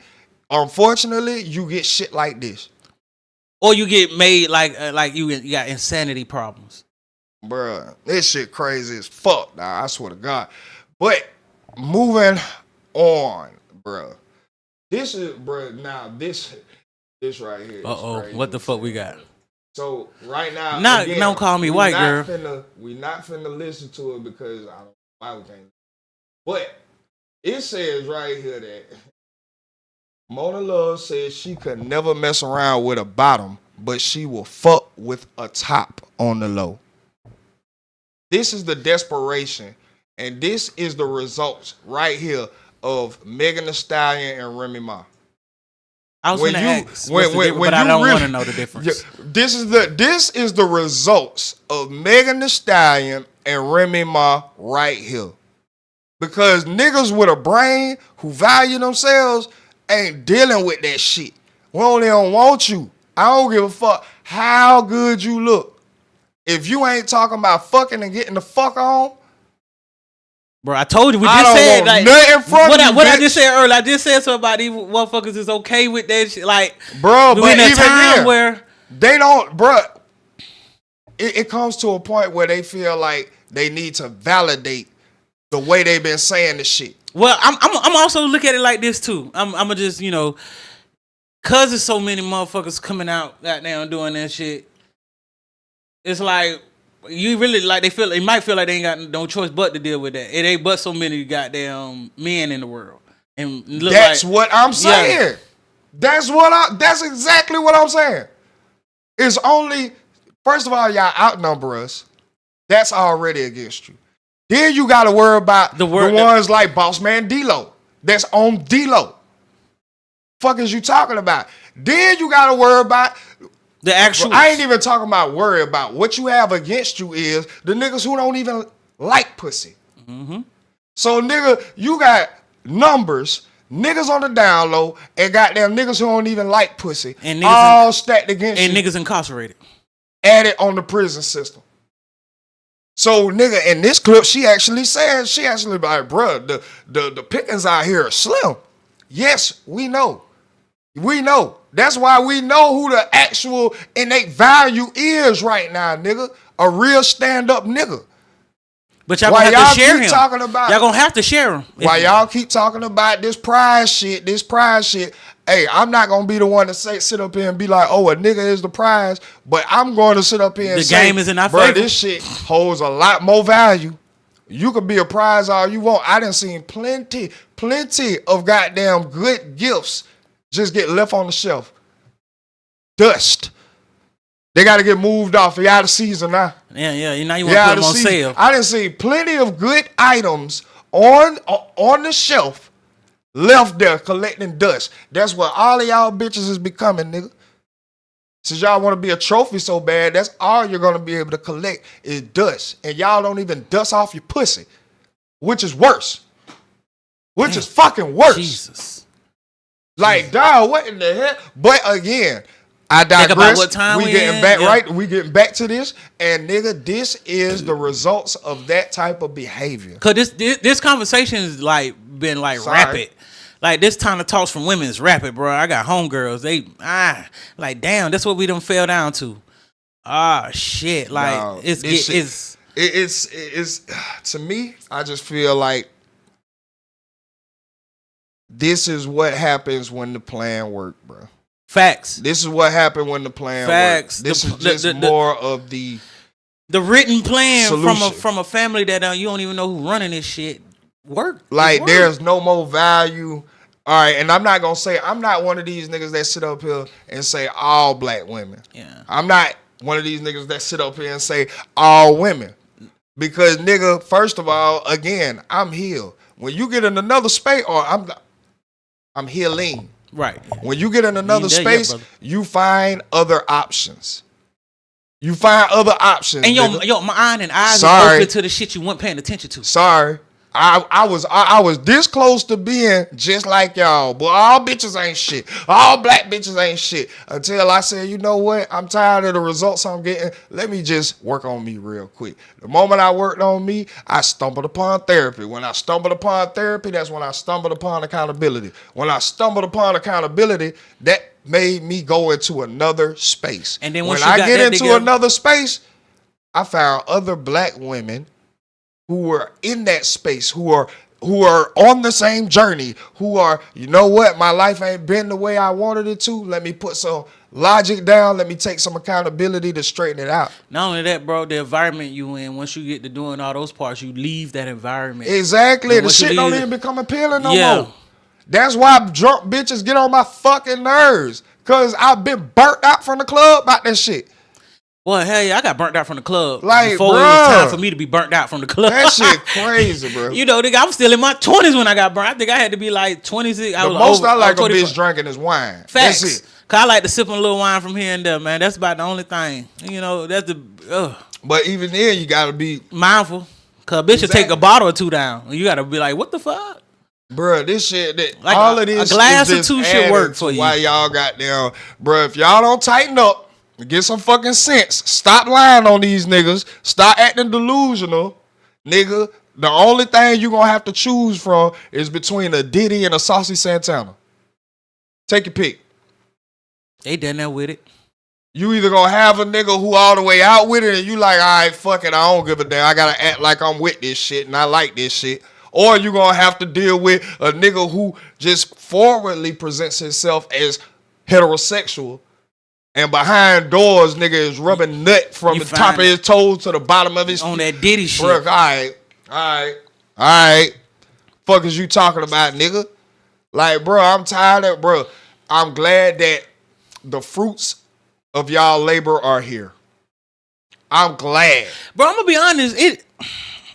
Unfortunately, you get shit like this.
Or you get made like you got insanity problems.
Bruh, this shit crazy as fuck, dog. I swear to God. But moving on, bruh. This is, bruh, now this right here.
What the fuck we got?
So right now,
don't call me white, girl.
We not finna listen to it because I don't know why we can't. But it says right here that Mona Love says she could never mess around with a bottom, but she will fuck with a top on the low. This is the desperation, and this is the results right here of Megan Thee Stallion and Remy Ma.
I was going to ask, but I don't want to know the difference.
This is the results of Megan Thee Stallion and Remy Ma right here. Because niggas with a brain who value themselves ain't dealing with that shit. We only don't want you. I don't give a fuck how good you look. if you ain't talking about fucking and getting the fuck on,
bro, I told you we
I
just
don't
said
want
like
nothing from
what
you,
I
bitch.
just said earlier. I just said something about these motherfuckers is okay with that shit. Like,
bro,
we
but
in a
even
time
then,
where
they don't, bro. It comes to a point where they feel like they need to validate the way they've been saying the shit.
well, I'm also look at it like this too. I'm gonna just cause there's so many motherfuckers coming out goddamn doing that shit. It's like you really like they might feel like they ain't got no choice but to deal with that. It ain't but so many goddamn men in the world, and look
That's
like,
what I'm saying.
Yeah.
That's exactly what I'm saying. It's only, first of all, y'all outnumber us. That's already against you. Then you got to worry about the ones like Boss Man D-Lo. That's on D-Lo. Fuck is you talking about? Then you got to worry about
the actual.
I ain't even talking about worry about. What you have against you is the niggas who don't even like pussy.
Mm-hmm.
So nigga, you got numbers, niggas on the down low, and goddamn niggas who don't even like pussy,
and
all stacked against
and
you.
niggas incarcerated.
Added on the prison system. So nigga, in this clip, she actually like, bruh, the pickings out here are slim. Yes, we know. We know. That's why we know who the actual innate value is right now, nigga. A real stand-up nigga.
But y'all gonna have to share him.
Talking about,
y'all gonna have to share him.
While y'all keep talking about this prize shit, hey, I'm not gonna be the one to sit up here and be like, oh, a nigga is the prize, but I'm going to sit up here and
the
say,
game is in our
bro,
favor.
this shit holds a lot more value. You could be a prize all you want. I done seen plenty of goddamn good gifts just get left on the shelf. Dust. They got to get moved off. They out of season now.
Yeah. Now you want to put them on sale.
I done seen plenty of good items on the shelf left there collecting dust. That's what all of y'all bitches is becoming, nigga. Since y'all want to be a trophy so bad, that's all you're going to be able to collect is dust. And y'all don't even dust off your pussy, which is worse. Which is fucking worse.
Jesus.
Like, dog, what in the hell? But again, I digress.
Think about what time
we getting back right. We getting back to this, and nigga, this is the results of that type of behavior.
Cause this conversation is like been like rapid. Like this time of talks from women is rapid, bro. I got homegirls. They like damn. That's what we done fell down to. Shit. Like no, it's
to me. I just feel like this is what happens when the plan worked, bro.
Facts.
This is what happened when the plan worked. This is just more of the
written plan
solution.
from a family that you don't even know who running this shit.
Like there's no more value. All right, and I'm not gonna say I'm not one of these niggas that sit up here and say all black women.
Yeah.
I'm not one of these niggas that sit up here and say all women. Because nigga, first of all, again, I'm healed. When you get in another space, or I'm healing.
Right.
When you get in another space, you find other options. You find other options.
And your mind and eyes are open to the shit you weren't paying attention to.
Sorry. I was this close to being just like y'all, but all bitches ain't shit. All black bitches ain't shit. Until I said, you know what? I'm tired of the results I'm getting. Let me just work on me real quick. The moment I worked on me, I stumbled upon therapy. When I stumbled upon therapy, that's when I stumbled upon accountability. When I stumbled upon accountability, that made me go into another space. And then when I get into another space, I found other black women who are in that space, who are on the same journey, who are, you know what, my life ain't been the way I wanted it to. Let me put some logic down. Let me take some accountability to straighten it out.
Not only that, bro, the environment you in, once you get to doing all those parts, you leave that environment.
Exactly. The shit don't even become appealing no more. That's why drunk bitches get on my fucking nerves. Because I've been burnt out from the club about that shit.
Well, hell yeah, I got burnt out from the club
like,
before it was time for me to be burnt out from the club.
That shit crazy, bro.
You know, nigga, I was still in my 20s when I got burnt. I think I had to be like 26.
The most I like a bitch drinking is wine.
Facts.
That's it.
Cause I like to sip a little wine from here and there, man. That's about the only thing. You know, that's the.
But even then, you gotta be
mindful. Cause a bitch should take a bottle or two down. You gotta be like, what the fuck?
Bruh, this shit,
like
all of this
a glass
is
or two should work for you.
Why y'all got down, bruh, if y'all don't tighten up, Get some fucking sense. Stop lying on these niggas. Stop acting delusional, nigga. The only thing you gonna have to choose from is between a Diddy and a Saucy Santana. Take your pick.
They done that with it.
You either gonna have a nigga who all the way out with it and you like, all right, fuck it, I don't give a damn. I gotta act like I'm with this shit and I like this shit. Or you gonna have to deal with a nigga who just forwardly presents himself as heterosexual and behind doors, nigga, is rubbing nut from the top of his toes to the bottom of his
on that Diddy shit.
Bro, all right. Fuck is you talking about, nigga? Like, bro, I'm tired of, bro. I'm glad that the fruits of y'all labor are here. I'm glad.
Bro, I'm gonna be honest,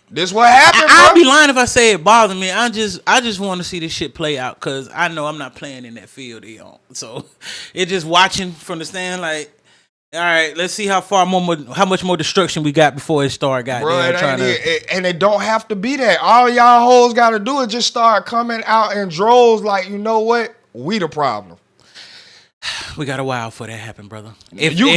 This what happened,
I'd be lying if I say it bothered me. I just want to see this shit play out because I know I'm not playing in that field they on. So it's just watching from the stand like, all right, let's see how much more destruction we got before it start.
And it don't have to be that. All y'all hoes got to do is just start coming out in droves like, you know what? We the problem.
We got a while for that to happen, brother.
But you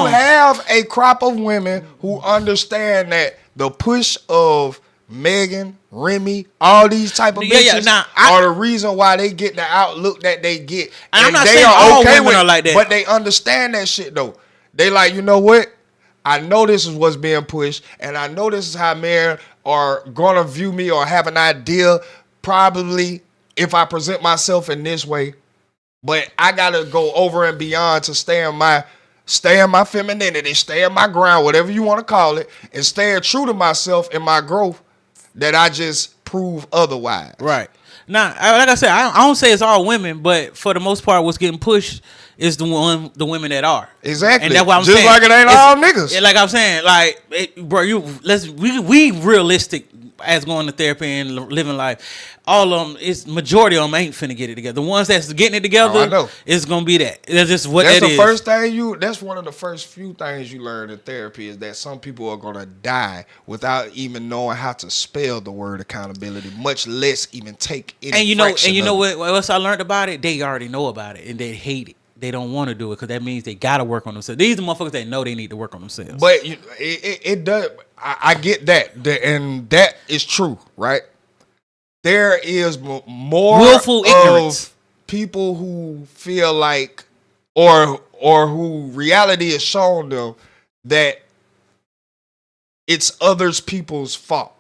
have a crop of women who understand that the push of Megan, Remy, all these type of bitches are the reason why they get the outlook that they get.
And I'm not saying all women are like that,
but they understand that shit though. They like, you know what? I know this is what's being pushed, and I know this is how men are gonna view me or have an idea. Probably if I present myself in this way. But I gotta go over and beyond to stay in my femininity, stay in my ground, whatever you want to call it, and staying true to myself and my growth that I just prove otherwise.
Right. Now, like I said, I don't say it's all women, but for the most part, what's getting pushed is the women that are.
Exactly.
And that's what I'm
just
saying.
Like it ain't all niggas.
Like I'm saying, we realistic as going to therapy and living life. All of them, majority of them ain't finna get it together. The ones that's getting it together, it's gonna be that. That's just what that is.
That's one of the first few things you learn in therapy is that some people are gonna die without even knowing how to spell the word accountability, much less even take any.
And you know what else I learned about it? They already know about it and they hate it. They don't want to do it because that means they gotta work on themselves. These are the motherfuckers that know they need to work on themselves.
But it does. I get that, and that is true, right? There is more
willful ignorance.
People who feel like, or who reality has shown them that it's others people's fault.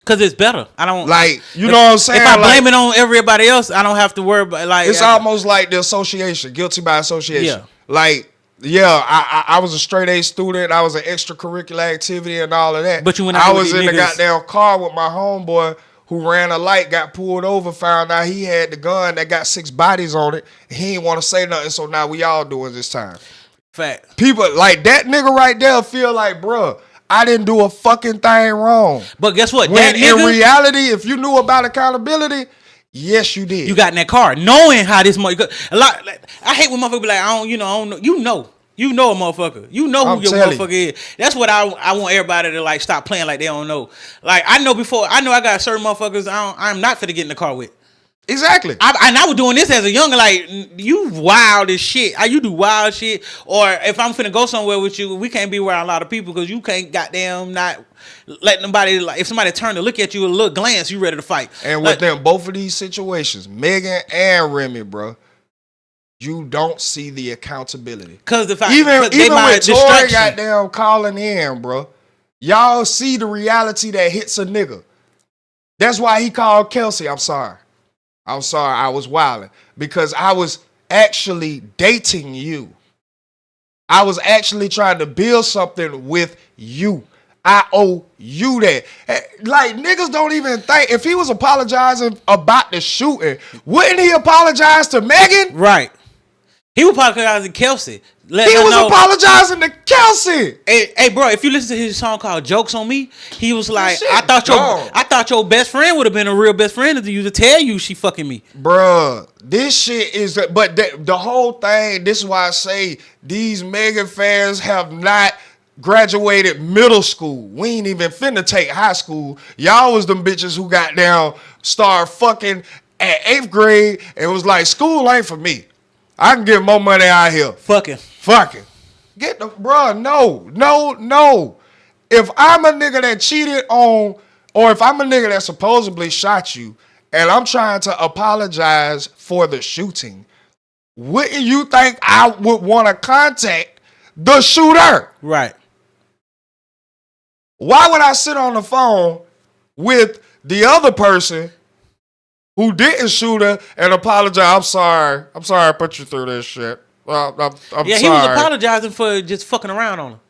Cause it's better. I don't
like, you know what I'm saying?
If I blame it on everybody else, I don't have to worry about like.
It's almost like the association, guilty by association. Yeah. Like, yeah, I was a straight A student. I was an extracurricular activity and all of that.
But
I was in the goddamn car with my homeboy who ran a light, got pulled over, found out he had the gun that got 6 bodies on it. He didn't want to say nothing, so now we all doing this time.
Fact.
People like that nigga right there feel like, bruh, I didn't do a fucking thing wrong.
But guess what?
When in reality, if you knew about accountability, yes, you did.
You got in that car knowing how this motherfucker. I hate when motherfuckers be like, I don't know. You know a motherfucker. You know who your motherfucker is. That's what I want everybody to like stop playing like they don't know. Like I know I got certain motherfuckers I'm not finna get in the car with.
Exactly.
I was doing this as a younger, like, you wild as shit. You do wild shit. Or if I'm finna go somewhere with you, we can't be around a lot of people because you can't goddamn not let nobody, like, if somebody turn to look at you a little glance, you ready to fight.
And within both of these situations, Megan and Remy, bro, you don't see the accountability.
Because the fact
even with Tori goddamn calling in, bro, y'all see the reality that hits a nigga. That's why he called Kelsey. I'm sorry, I was wilding. Because I was actually dating you. I was actually trying to build something with you. I owe you that. Like, niggas don't even think. If he was apologizing about the shooting, wouldn't he apologize to Megan?
Right. He was apologizing to Kelsey.
He was apologizing to Kelsey.
Hey, bro, if you listen to his song called "Jokes on Me," he was like, "I thought your best friend would have been a real best friend to you to tell you she fucking me."
Bruh, this shit is. But the whole thing. This is why I say these Megan fans have not graduated middle school. We ain't even finna take high school. Y'all was them bitches who got down, started fucking at 8th grade, and was like, school ain't for me. I can get more money out here.
Fucking.
Get the bruh. No. If I'm a nigga that cheated on, or if I'm a nigga that supposedly shot you, and I'm trying to apologize for the shooting, wouldn't you think I would want to contact the shooter?
Right.
Why would I sit on the phone with the other person who didn't shoot her and apologize? I'm sorry I put you through this shit. I'm sorry.
He was apologizing for just fucking around on him.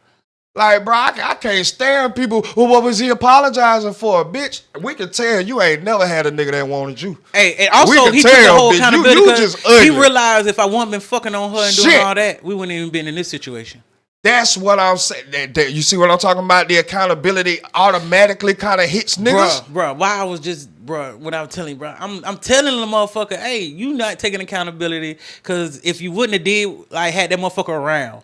Like, bro, I can't stand people. Well, what was he apologizing for? Bitch, we can tell you ain't never had a nigga that wanted you.
Hey, and also he took the whole accountability because he realized if I wasn't been fucking on her and doing all that, we wouldn't even been in this situation.
That's what I'm saying. You see what I'm talking about? The accountability automatically kind of hits niggas.
Bro, why I was just, what I was telling you, bro. I'm telling the motherfucker, hey, you not taking accountability because if you wouldn't have had that motherfucker around,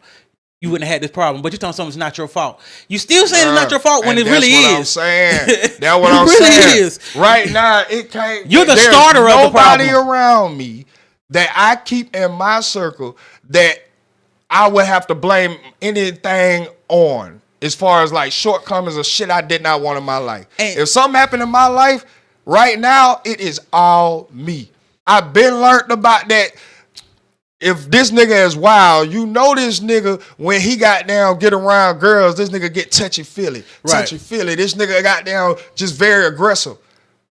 you wouldn't have had this problem. But you're telling something it's not your fault. You still saying it's not your fault when it really is.
I'm saying. That's what I'm saying. Is. Right now, it can't.
You're the starter of the problem.
Nobody around me that I keep in my circle that I would have to blame anything on as far as like shortcomings or shit I did not want in my life. And if something happened in my life right now, it is all me. I've been learned about that. If this nigga is wild, you know this nigga, when he got down, get around girls, this nigga get touchy-feely. Right. Touchy-feely. This nigga got down just very aggressive.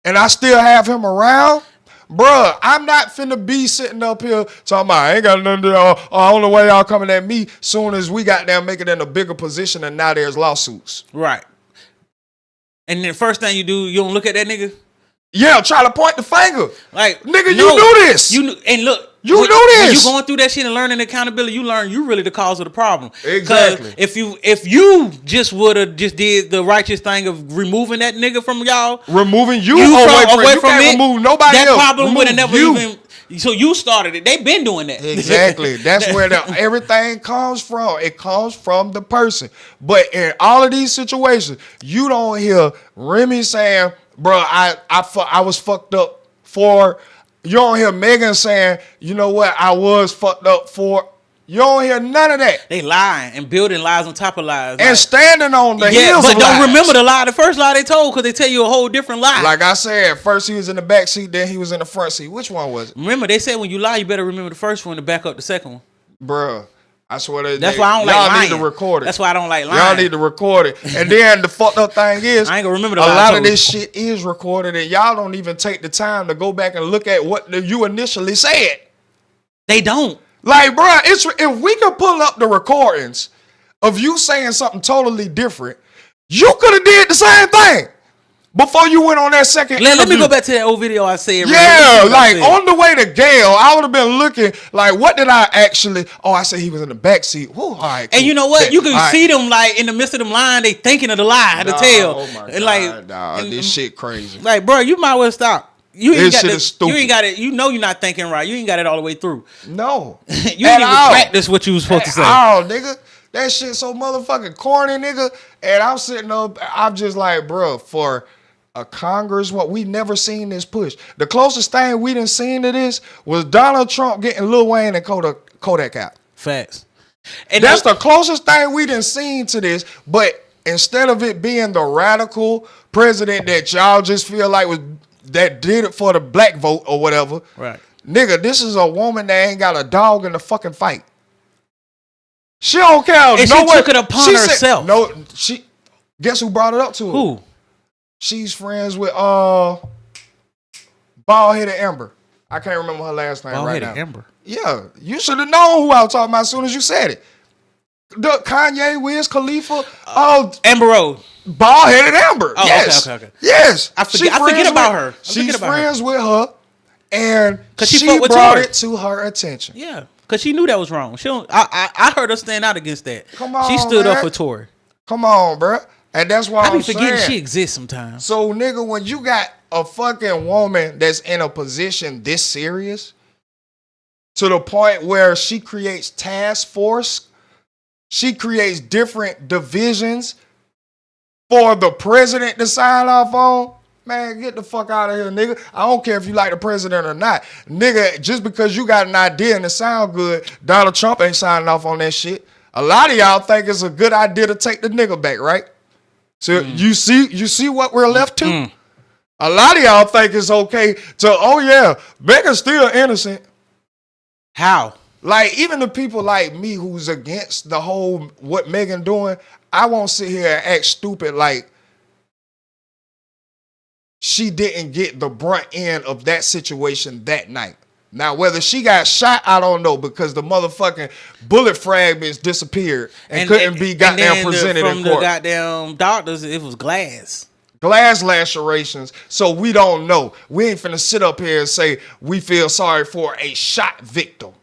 And I still have him around. Bruh, I'm not finna be sitting up here talking about, I ain't got nothing to do. I don't know why y'all coming at me soon as we got down making it in a bigger position and now there's lawsuits.
Right. And then the first thing you do, you don't look at that nigga?
Yeah, try to point the finger.
Like,
nigga, you knew this.
And look.
You knew this.
When you going through that shit and learning accountability, you learn you really the cause of the problem.
Exactly.
If you just would have just did the righteous thing of removing that nigga from y'all,
removing you away from it, remove nobody
that
else.
Problem would have never even. So you started it. They've been doing that.
Exactly. That's where everything comes from. It comes from the person. But in all of these situations, you don't hear Remy saying, "Bro, I was fucked up for." You don't hear Megan saying, you know what, I was fucked up for. You don't hear none of that.
They lying and building lies on top of lies.
And standing on the heels of lies.
But don't remember the lie, the first lie they told, because they tell you a whole different lie.
Like I said, first he was in the back seat, then he was in the front seat. Which one was it?
Remember, they said when you lie, you better remember the first one to back up the second one.
Bruh. I swear
that's why I don't like lying.
Y'all need to record it.
That's why I don't like lying.
Y'all need to record it. And then the fucked up thing is,
I ain't gonna remember the
a lot of this shit is recorded, and y'all don't even take the time to go back and look at what you initially said.
They don't.
Like, bro, if we could pull up the recordings of you saying something totally different, you could have did the same thing before you went on that second interview.
Let me go back to that old video I said.
Yeah, like on the way to Gail, I would have been looking like, what did I actually? Oh, I said he was in the back seat. Whoa, all right. Cool.
And you know what? You can see them like in the midst of them lying, they thinking of the lie to tell.
Oh my
God,
like, this shit crazy.
Like, bro, you might well stop. You ain't
this shit is stupid.
You ain't got it. You know you're not thinking right. You ain't got it all the way through.
No,
you ain't even practice what you was supposed to say.
Oh, nigga. That shit so motherfucking corny, nigga. And I'm sitting up, I'm just like, bro, for a Congress, what we never seen this push. The closest thing we done seen to this was Donald Trump getting Lil Wayne and Kodak out.
Facts. And
that's the closest thing we done seen to this. But instead of it being the radical president that y'all just feel like that did it for the black vote or whatever.
Right.
Nigga, this is a woman that ain't got a dog in the fucking fight. She don't care.
And she took it upon herself.
Guess who brought it up to her?
Who?
She's friends with bald-headed Amber. I can't remember her last name right now.
Amber.
Yeah, you should have known who I was talking about as soon as you said it. The Kanye, Wiz Khalifa,
Amber Rose.
Bald-headed Amber.
Oh,
yes.
Okay.
Yes.
I forget about her.
She's friends with her, and she brought it to her attention.
Yeah, because she knew that was wrong. I heard her stand out against that.
Come on,
she stood up for Tory.
Come on, bro. And that's why I'm
forgetting
saying
she exists sometimes.
So, nigga, when you got a fucking woman that's in a position this serious, to the point where she creates task force, she creates different divisions for the president to sign off on, Man, get the fuck out of here, nigga. I don't care if you like the president or not. Nigga, just because you got an idea and it sound good, Donald Trump ain't signing off on that shit. A lot of y'all think it's a good idea to take the nigga back, right? So you see what we're left to? A lot of y'all think it's okay to, oh yeah, Megan's still innocent.
How?
Like, even the people like me who's against the whole what Megan doing, I won't sit here and act stupid like she didn't get the brunt end of that situation that night. Now, whether she got shot, I don't know, because the motherfucking bullet fragments disappeared and couldn't be goddamn presented in court.
From the goddamn doctors, it was glass.
Glass lacerations, so we don't know. We ain't finna sit up here and say we feel sorry for a shot victim.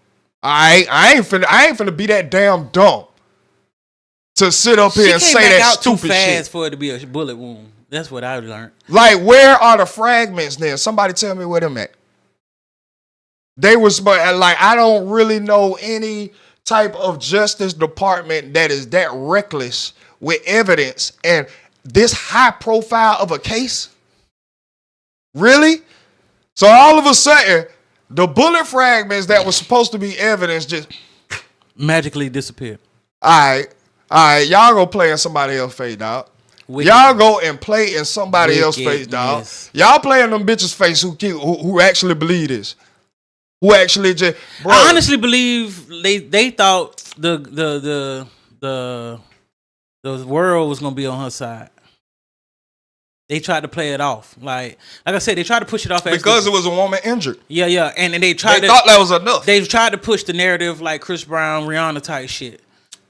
All right, I ain't finna be that damn dumb to sit up here and say that stupid
too fast
shit
for it to be a bullet wound. That's what I learned.
Like, where are the fragments then? Somebody tell me where them at. They was, but like, I don't really know any type of justice department that is that reckless with evidence and this high profile of a case. Really? So all of a sudden, the bullet fragments that were supposed to be evidence just
magically disappeared.
All right, y'all go play in somebody else's face, dog. Y'all go and play in somebody else's face, dog.
Yes.
Y'all play in them bitches' face who actually believe this. Who actually just, bro.
I honestly believe they thought the world was gonna be on her side. They tried to play it off, like I said, they tried to push it off
because it was a woman injured.
Yeah, and they
thought that was enough.
They tried to push the narrative like Chris Brown, Rihanna type shit.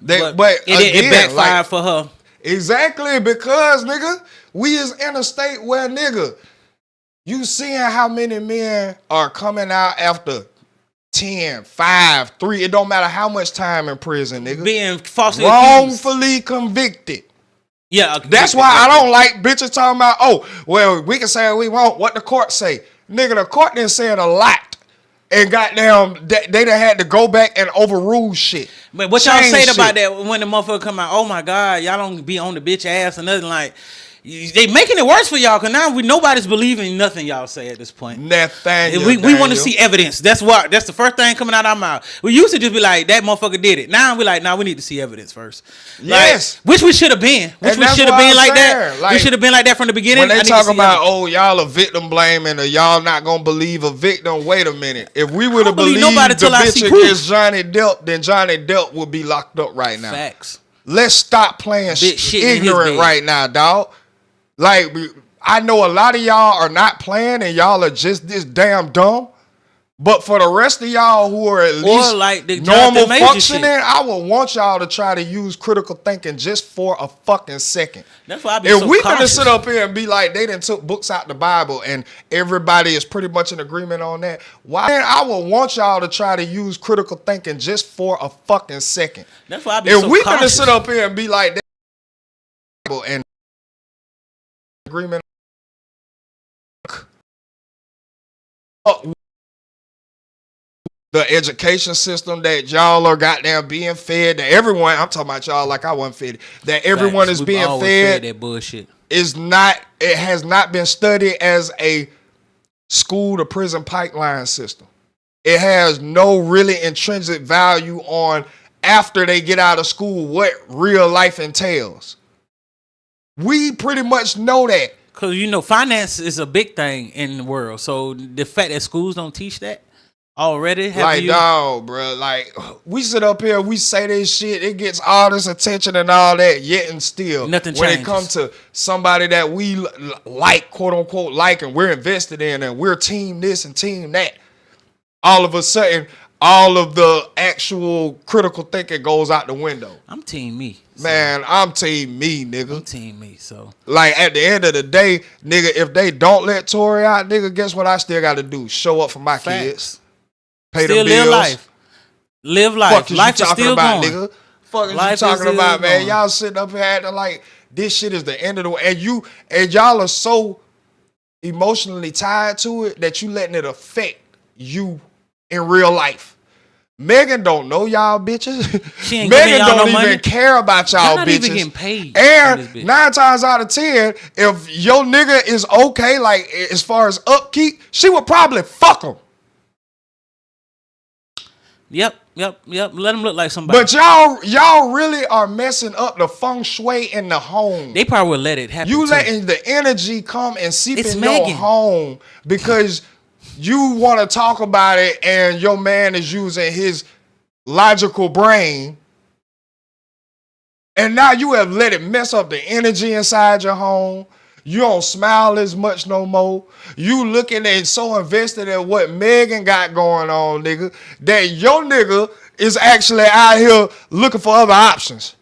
But
it backfired for her.
Exactly, because nigga, we is in a state where nigga, you seeing how many men are coming out after 10, 5, 3. It don't matter how much time in prison, nigga.
Being falsely
wrongfully convicted.
Yeah,
that's why I don't like bitches talking about, oh, well, we can say what we want. What the court say? Nigga, the court didn't say it a lot. And goddamn, they done had to go back and overrule shit.
But what y'all say about that when the motherfucker come out? Oh my God, y'all don't be on the bitch ass or nothing like. They making it worse for y'all because now nobody's believing nothing y'all say at this point.
Nathaniel,
we want to see evidence. That's the first thing coming out of our mouth. We used to just be like, that motherfucker did it. Now we like, we need to see evidence first.
Yes,
like, which we should have been. Which we should have been like that. Like, we should have been like that from the beginning.
When they talk about, oh, y'all a victim blaming or y'all not gonna believe a victim. Wait a minute. If we would have believed the bitch against Johnny Depp, then Johnny Depp would be locked up right now.
Facts.
Let's stop playing ignorant right now, dog. Like, I know a lot of y'all are not playing and y'all are just this damn dumb. But for the rest of y'all who are at least
like
normal functioning, I would want y'all to try to use critical thinking just for a fucking second.
That's why I be
if
so
we
cautious.
Gonna sit up here and be like they done took books out the Bible and everybody is pretty much in agreement on that, why then I would want y'all to try to use critical thinking just for a fucking second.
That's why I be so cautious.
If we gonna sit up here and be like that and agreement the education system that y'all are goddamn being fed, that everyone, I'm talking about y'all like I wasn't fed, that everyone is being fed
that bullshit.
It has not been studied as a school to prison pipeline system. It has no really intrinsic value on after they get out of school what real life entails. We pretty much know that.
Because, finance is a big thing in the world. So the fact that schools don't teach that already.
Dog, bro. Like, we sit up here, we say this shit, it gets all this attention and all that, yet and still.
Nothing
when
changes.
It comes to somebody that we like, quote unquote, like, and we're invested in, and we're team this and team that, all of a sudden, all of the actual critical thinking goes out the window.
I'm team me.
So. Man, I'm team me, nigga.
I'm team me, so.
Like, at the end of the day, nigga, if they don't let Tory out, nigga, guess what I still got to do? Show up for my kids. Pay
still
them bills.
Live life.
Fuck is
life
you
is
talking
still
about,
going.
nigga? Fuck is
life
you talking
is
about, man?
Going.
Y'all sitting up here acting like this shit is the end of the way. And y'all are so emotionally tied to it that you letting it affect you in real life. Megan don't know y'all bitches.
She ain't
Megan
giving y'all
don't
no
even
money.
care about y'all
Y'all not
bitches.
even getting paid.
And 9 times out of 10, if your nigga is okay, like as far as upkeep, she would probably fuck him.
Yep. Let him look like somebody.
But y'all really are messing up the feng shui in the home.
They probably would let it happen.
You
too.
letting the energy come and seep
It's
in
Megan.
your home because you want to talk about it and your man is using his logical brain. And now you have let it mess up the energy inside your home. You don't smile as much no more. You looking and so invested in what Megan got going on, nigga, that your nigga is actually out here looking for other options.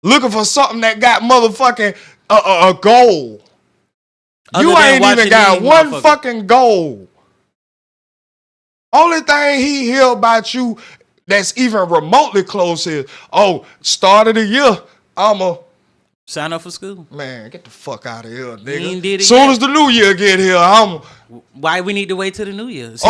Looking for something that got motherfucking a goal.
Other
You
than
ain't
watching
even got
these
one
motherfuckers.
fucking goal. Only thing he hear about you that's even remotely close is, oh, start of the year, I'ma
Sign up for school.
man, get the fuck out of here,
ain't
nigga.
did it
Soon
yet.
as the new year get here, I'm
Why we need to wait till the new year? See,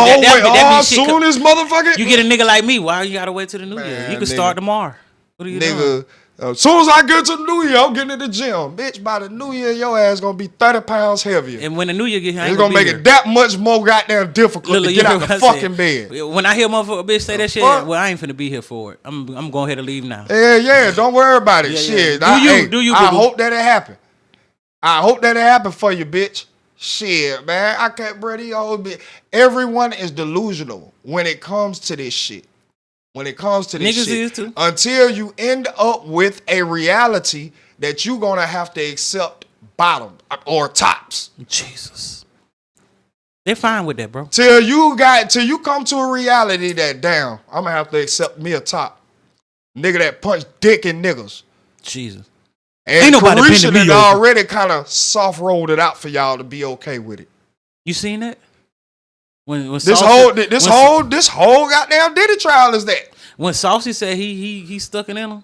soon as motherfucker
you get a nigga like me. Why you gotta wait till the new year?
Man,
You can
nigga.
start tomorrow. What are you doing?
nigga. As soon as I get to the new year, I'm getting in the gym. Bitch, by the new year, your ass gonna be 30 pounds heavier.
And when the new year get here, I
It's
ain't
gonna
be
make
here.
it that much more goddamn difficult
Look,
to
you
get
heard
out
what
the
I said.
fucking bed.
When I hear a motherfucker bitch say that shit,
fuck?
well, I ain't finna be here for it. I'm going ahead and leave now.
Yeah, don't worry about it.
Yeah,
Shit.
yeah. Do you,
I
boo-boo.
hope that it happen. I hope that it happen for you, bitch. Shit, man. I can't, bro, these old bitch. Everyone is delusional when it comes to this shit. When it comes to this
Niggas
shit.
is too.
Until you end up with a reality that you gonna have to accept bottom or tops.
Jesus. They're fine with that, bro.
Till you come to a reality that, damn, I'm gonna have to accept me a top. Nigga that punch dick in niggas.
Jesus.
And
Ain't nobody
Carisha
bending me
done
over.
already kind of soft rolled it out for y'all to be okay with it.
You seen that? When
This
Saucy,
whole goddamn Diddy trial is that.
when Saucy said he stuck it in him.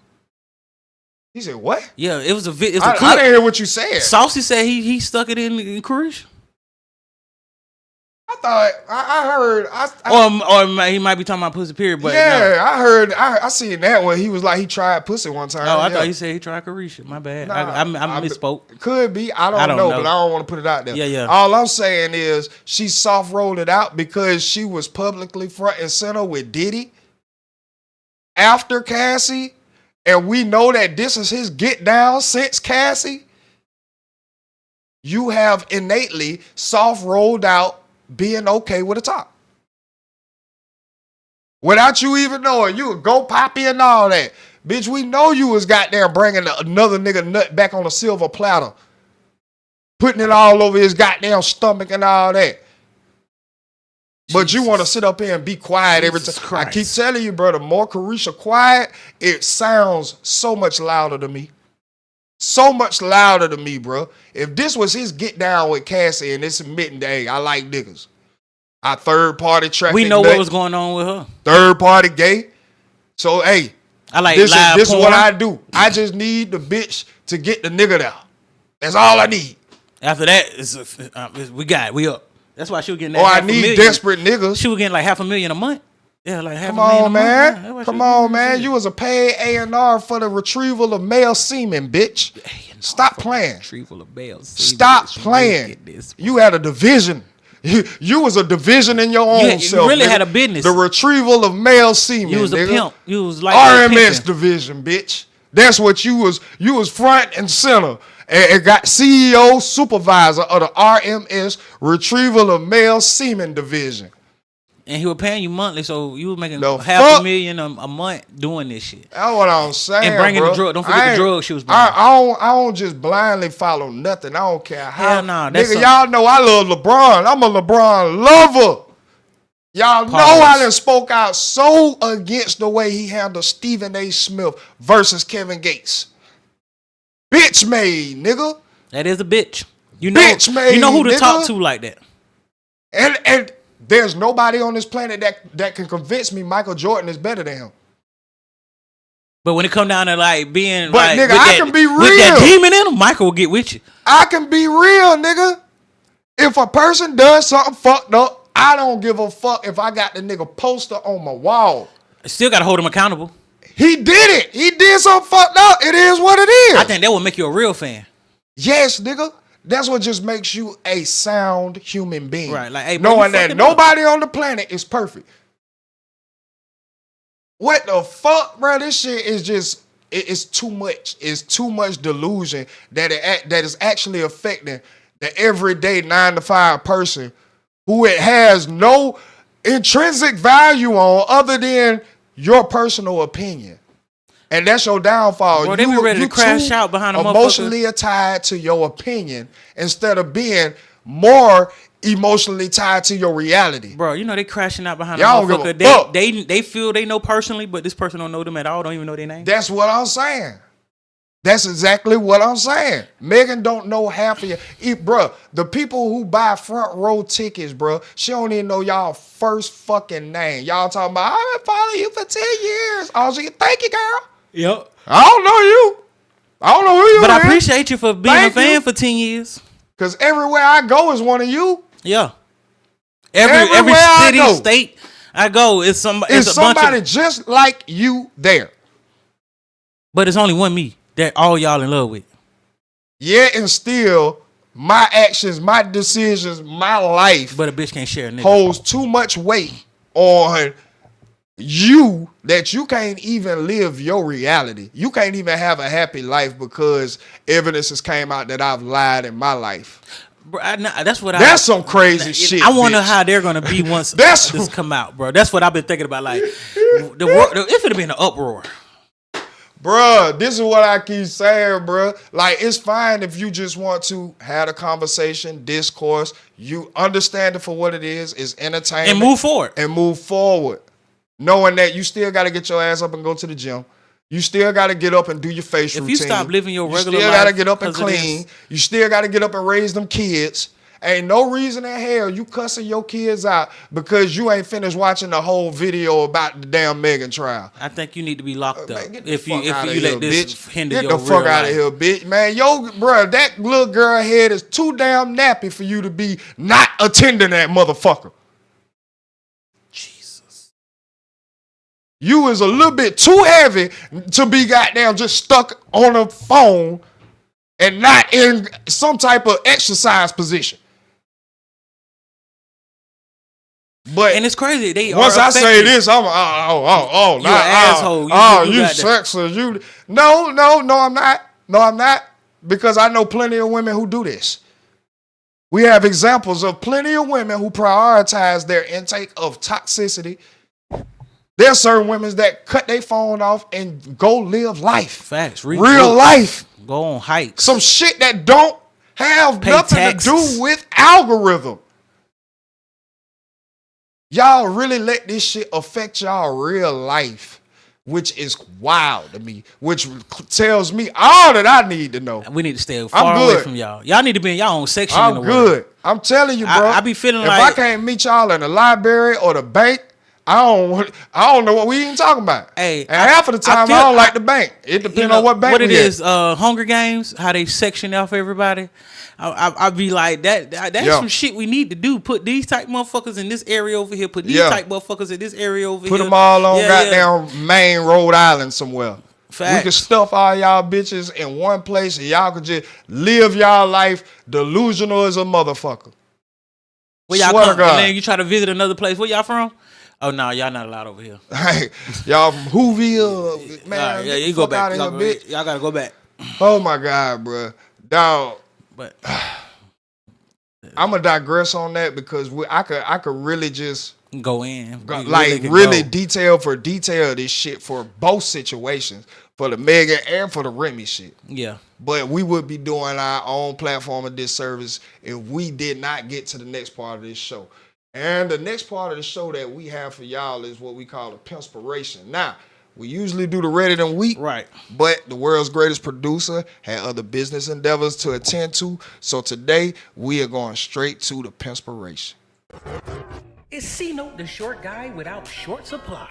He said what?
Yeah, it was a clip.
I didn't hear what you said.
Saucy said he stuck it in Carisha.
I thought I heard.
Or he might be talking about pussy period, but
yeah,
no.
I heard. I seen that one. He was like he tried pussy one time.
Oh, I
yeah.
thought he said he tried Carisha. My bad.
Nah,
I misspoke.
Could be. I don't know, but I don't want to put it out there.
Yeah.
All I'm saying is she soft rolled it out because she was publicly front and center with Diddy after Cassie, and we know that this is his get down since Cassie. You have innately soft rolled out being okay with a top. Without you even knowing, you would go poppy and all that. Bitch, we know you was goddamn bringing another nigga nut back on a silver platter. Putting it all over his goddamn stomach and all that. But you want to sit up here and be quiet every time.
Christ.
I keep telling you, bro, the more Carisha quiet, it sounds so much louder to me. So much louder to me, bro. If this was his get down with Cassie and it's admitting that, hey, I like niggas. I third party traffic.
We know what was going on with her.
Third party gay. So, hey,
I like
this
live
is
porn.
what I do. I just need the bitch to get the nigga there. That's all I need.
After that, we got it. We up. That's why she was getting that.
Or I need desperate niggas.
She was getting like $500,000 a month. Yeah, like
Come
$500,000
on,
a month.
man.
Yeah, that's what
Come
she was
on,
getting.
man. You was a paid A&R for the retrieval of male semen, bitch. Stop playing.
Retrieval of bells.
Stop playing. You had a division. You was a division in your own self.
You really
nigga.
had a business.
The retrieval of male semen.
You was a
nigga.
pimp. You was like
RMS division, bitch. That's what you was. You was front and center. And got CEO, supervisor of the RMS Retrieval of Male Semen Division.
And he was paying you monthly, so you was making
The
$500,000 a month doing this shit.
That's what I'm saying.
And bringing
bro.
the drug. Don't forget the drugs she was bringing.
I don't just blindly follow nothing. I don't care how.
Hell nah, that's
Nigga, y'all know I love LeBron. I'm a LeBron lover. Y'all know I done spoke out so against the way he handled Stephen A. Smith versus Kevin Gates. Bitch made, nigga.
That is a bitch. You know,
Bitch made,
you know who to
nigga.
talk to like that.
And there's nobody on this planet that can convince me Michael Jordan is better than him.
But when it come down to like being
But
like,
nigga,
with
I
that,
can be real.
with that demon in him, Michael will get with you.
I can be real, nigga. If a person does something fucked up, I don't give a fuck if I got the nigga poster on my wall.
Still got to hold him accountable.
He did it. He did something fucked up. It is what it is.
I think that would make you a real fan.
Yes, nigga. That's what just makes you a sound human being.
Right. Like, hey, bro,
knowing that nobody on the planet is perfect. What the fuck, bro? This shit is just, it's too much. It's too much delusion that is actually affecting the everyday 9-to-5 person who it has no intrinsic value on other than your personal opinion. And that's your downfall.
Bro, they be ready to crash out behind a motherfucker.
Emotionally tied to your opinion instead of being more emotionally tied to your reality.
Bro, you know they crashing out behind
Y'all
a
don't
motherfucker.
give a fuck.
They feel they know personally, but this person don't know them at all. Don't even know their name.
That's what I'm saying. That's exactly what I'm saying. Megan don't know half of you. Bro, the people who buy front row tickets, bro, she don't even know y'all first fucking name. Y'all talking about, I've been following you for 10 years. Oh, she, thank you, girl.
Yep.
I don't know you. I don't know who you
But
is.
I appreciate you for being
Thank
a fan
you.
for 10 years.
Because everywhere I go is one of you.
Yeah. Every
Everywhere I
city,
go.
state I go, it's somebody.
It's
a bunch
somebody
of,
just like you there.
but it's only one me that all y'all in love with.
Yeah, and still, my actions, my decisions, my life
But a bitch can't share a nigga.
holds too much weight on you that you can't even live your reality. You can't even have a happy life because evidence has came out that I've lied in my life.
Bro, that's
Some crazy shit.
I wonder
bitch.
how they're gonna be once
That's-
this come out, bro. That's what I've been thinking about. Like the world, if it'd been an uproar.
Bruh, this is what I keep saying, bruh. Like, it's fine if you just want to have a conversation, discourse. You understand it for what it is entertainment.
And move forward.
And move forward. Knowing that you still got to get your ass up and go to the gym. You still got to get up and do your face routine.
If you stop living your regular life.
You still got to get up and
'cause of
clean.
this.
You still got to get up and raise them kids. Ain't no reason in hell you cussing your kids out because you ain't finished watching the whole video about the damn Megan trial.
I think you need to be locked up
Man, get the
if you
fuck outta
let
here,
this
bitch.
hinder
Get
your
the fuck
real
out of
life.
here, bitch. Man, bro, that little girl head is too damn nappy for you to be not attending that motherfucker.
Jesus.
You is a little bit too heavy to be goddamn just stuck on a phone and not in some type of exercise position. But
And it's crazy. They
once
are
I say
affected.
this, I'm
You
not
an asshole.
you
got that.
sexist. You no, I'm not. No, I'm not. Because I know plenty of women who do this. We have examples of plenty of women who prioritize their intake of toxicity. There's certain women that cut their phone off and go live life.
Facts.
Real life.
Go on hikes.
Some shit that don't have
Pay
nothing
taxes.
to do with algorithm. Y'all really let this shit affect y'all real life, which is wild to me, which tells me all that I need to know.
We need to stay far
good.
away from y'all. Y'all need to be in y'all own section in
I'm
the
good.
world.
I'm telling you, bro.
I be feeling
if
like-
I can't meet y'all in the library or the bank, I don't know what we even talking about.
Hey,
and half of the time I don't like the bank. It depends on what bank
What it
we at.
is, Hunger Games, how they section off everybody. I be like, that's
Yeah.
some shit we need to do. Put these type motherfuckers in this area over here. Put these
Yeah.
type motherfuckers in this area over
Put
here.
them all on
Yeah,
goddamn Maine, Rhode Island somewhere.
Facts.
We could stuff all y'all bitches in one place and y'all could just live y'all life delusional as a motherfucker.
Where y'all
Swear to
come,
God.
and then you try to visit another place. Where y'all from? Oh no, y'all not allowed over here.
Hey, y'all from Whoville, man.
All right, yeah,
get
you
the
go
fuck
back.
outta here, bitch.
Y'all gotta go back.
Oh my God, bro. Dog,
But
I'm gonna digress on that because I could really just
go in. We
like
can
really
go.
detail for detail this shit for both situations, for the Megan and for the Remy shit.
Yeah.
But we would be doing our own platform of disservice if we did not get to the next part of this show. And the next part of the show that we have for y'all is what we call a Pinspiration. Now, we usually do the Reddit and Week,
Right.
but the world's greatest producer had other business endeavors to attend to. So today, we are going straight to the Pinspiration.
Is C-Note the short guy without short supply?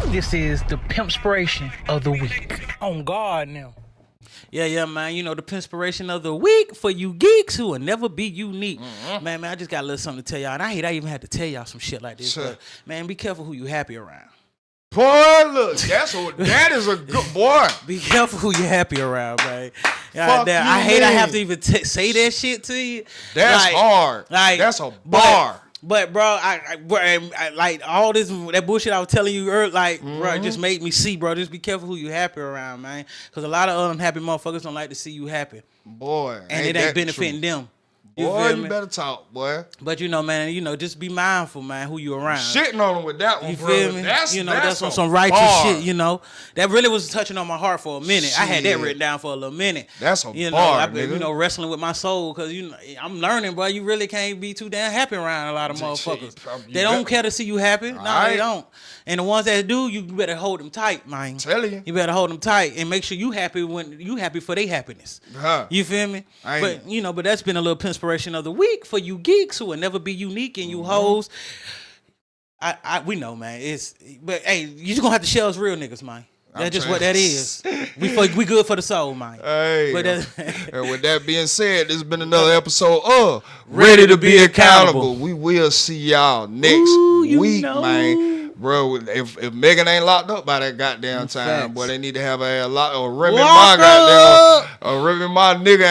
This is the Pimpspiration of the week. On guard now.
Yeah, man. You know, the inspiration of the week for you geeks who will never be unique. Man, I just got a little something to tell y'all. And I hate I even had to tell y'all some shit like this. But, man, be careful who you happy around.
Boy, look, that is a good boy.
Be careful who you happy around, man.
Fuck you,
I hate I
man.
have to even say that shit to you.
That's hard. That's a bar.
But bro, I like all that bullshit I was telling you earlier, like, bro, it just made me see, bro. Just be careful who you happy around, man. Because a lot of unhappy motherfuckers don't like to see you happy.
Boy.
And it ain't benefiting them.
Boy, you better talk, boy.
But you know, man, just be mindful, man, who you around.
Shitting on them with that one,
you
bro.
feel me? That's on some righteous shit, That really was touching on my heart for a minute. Shit. I had that written down for a little minute.
That's a bar,
I've been, wrestling with my soul because I'm learning, bro. You really can't be too damn happy around a lot of motherfuckers. They don't care to see you happy. No, they don't. And the ones that do, you better hold them tight, man.
Tell you.
You better hold them tight and make sure you happy when you happy for their happiness. You feel me? But that's been a little inspiration of the week for you geeks who will never be unique and you hoes. We know, man. But hey, you just gonna have to share us real niggas, man. That's just what that is. We good for the soul, man.
Hey, and with that being said, this has been another episode of Ready to Be Accountable. We will see y'all next week, man. Bro, if Megan ain't locked up by that goddamn time, boy, they need to have a lock or Remy, my goddamn, or Remy, my nigga ain't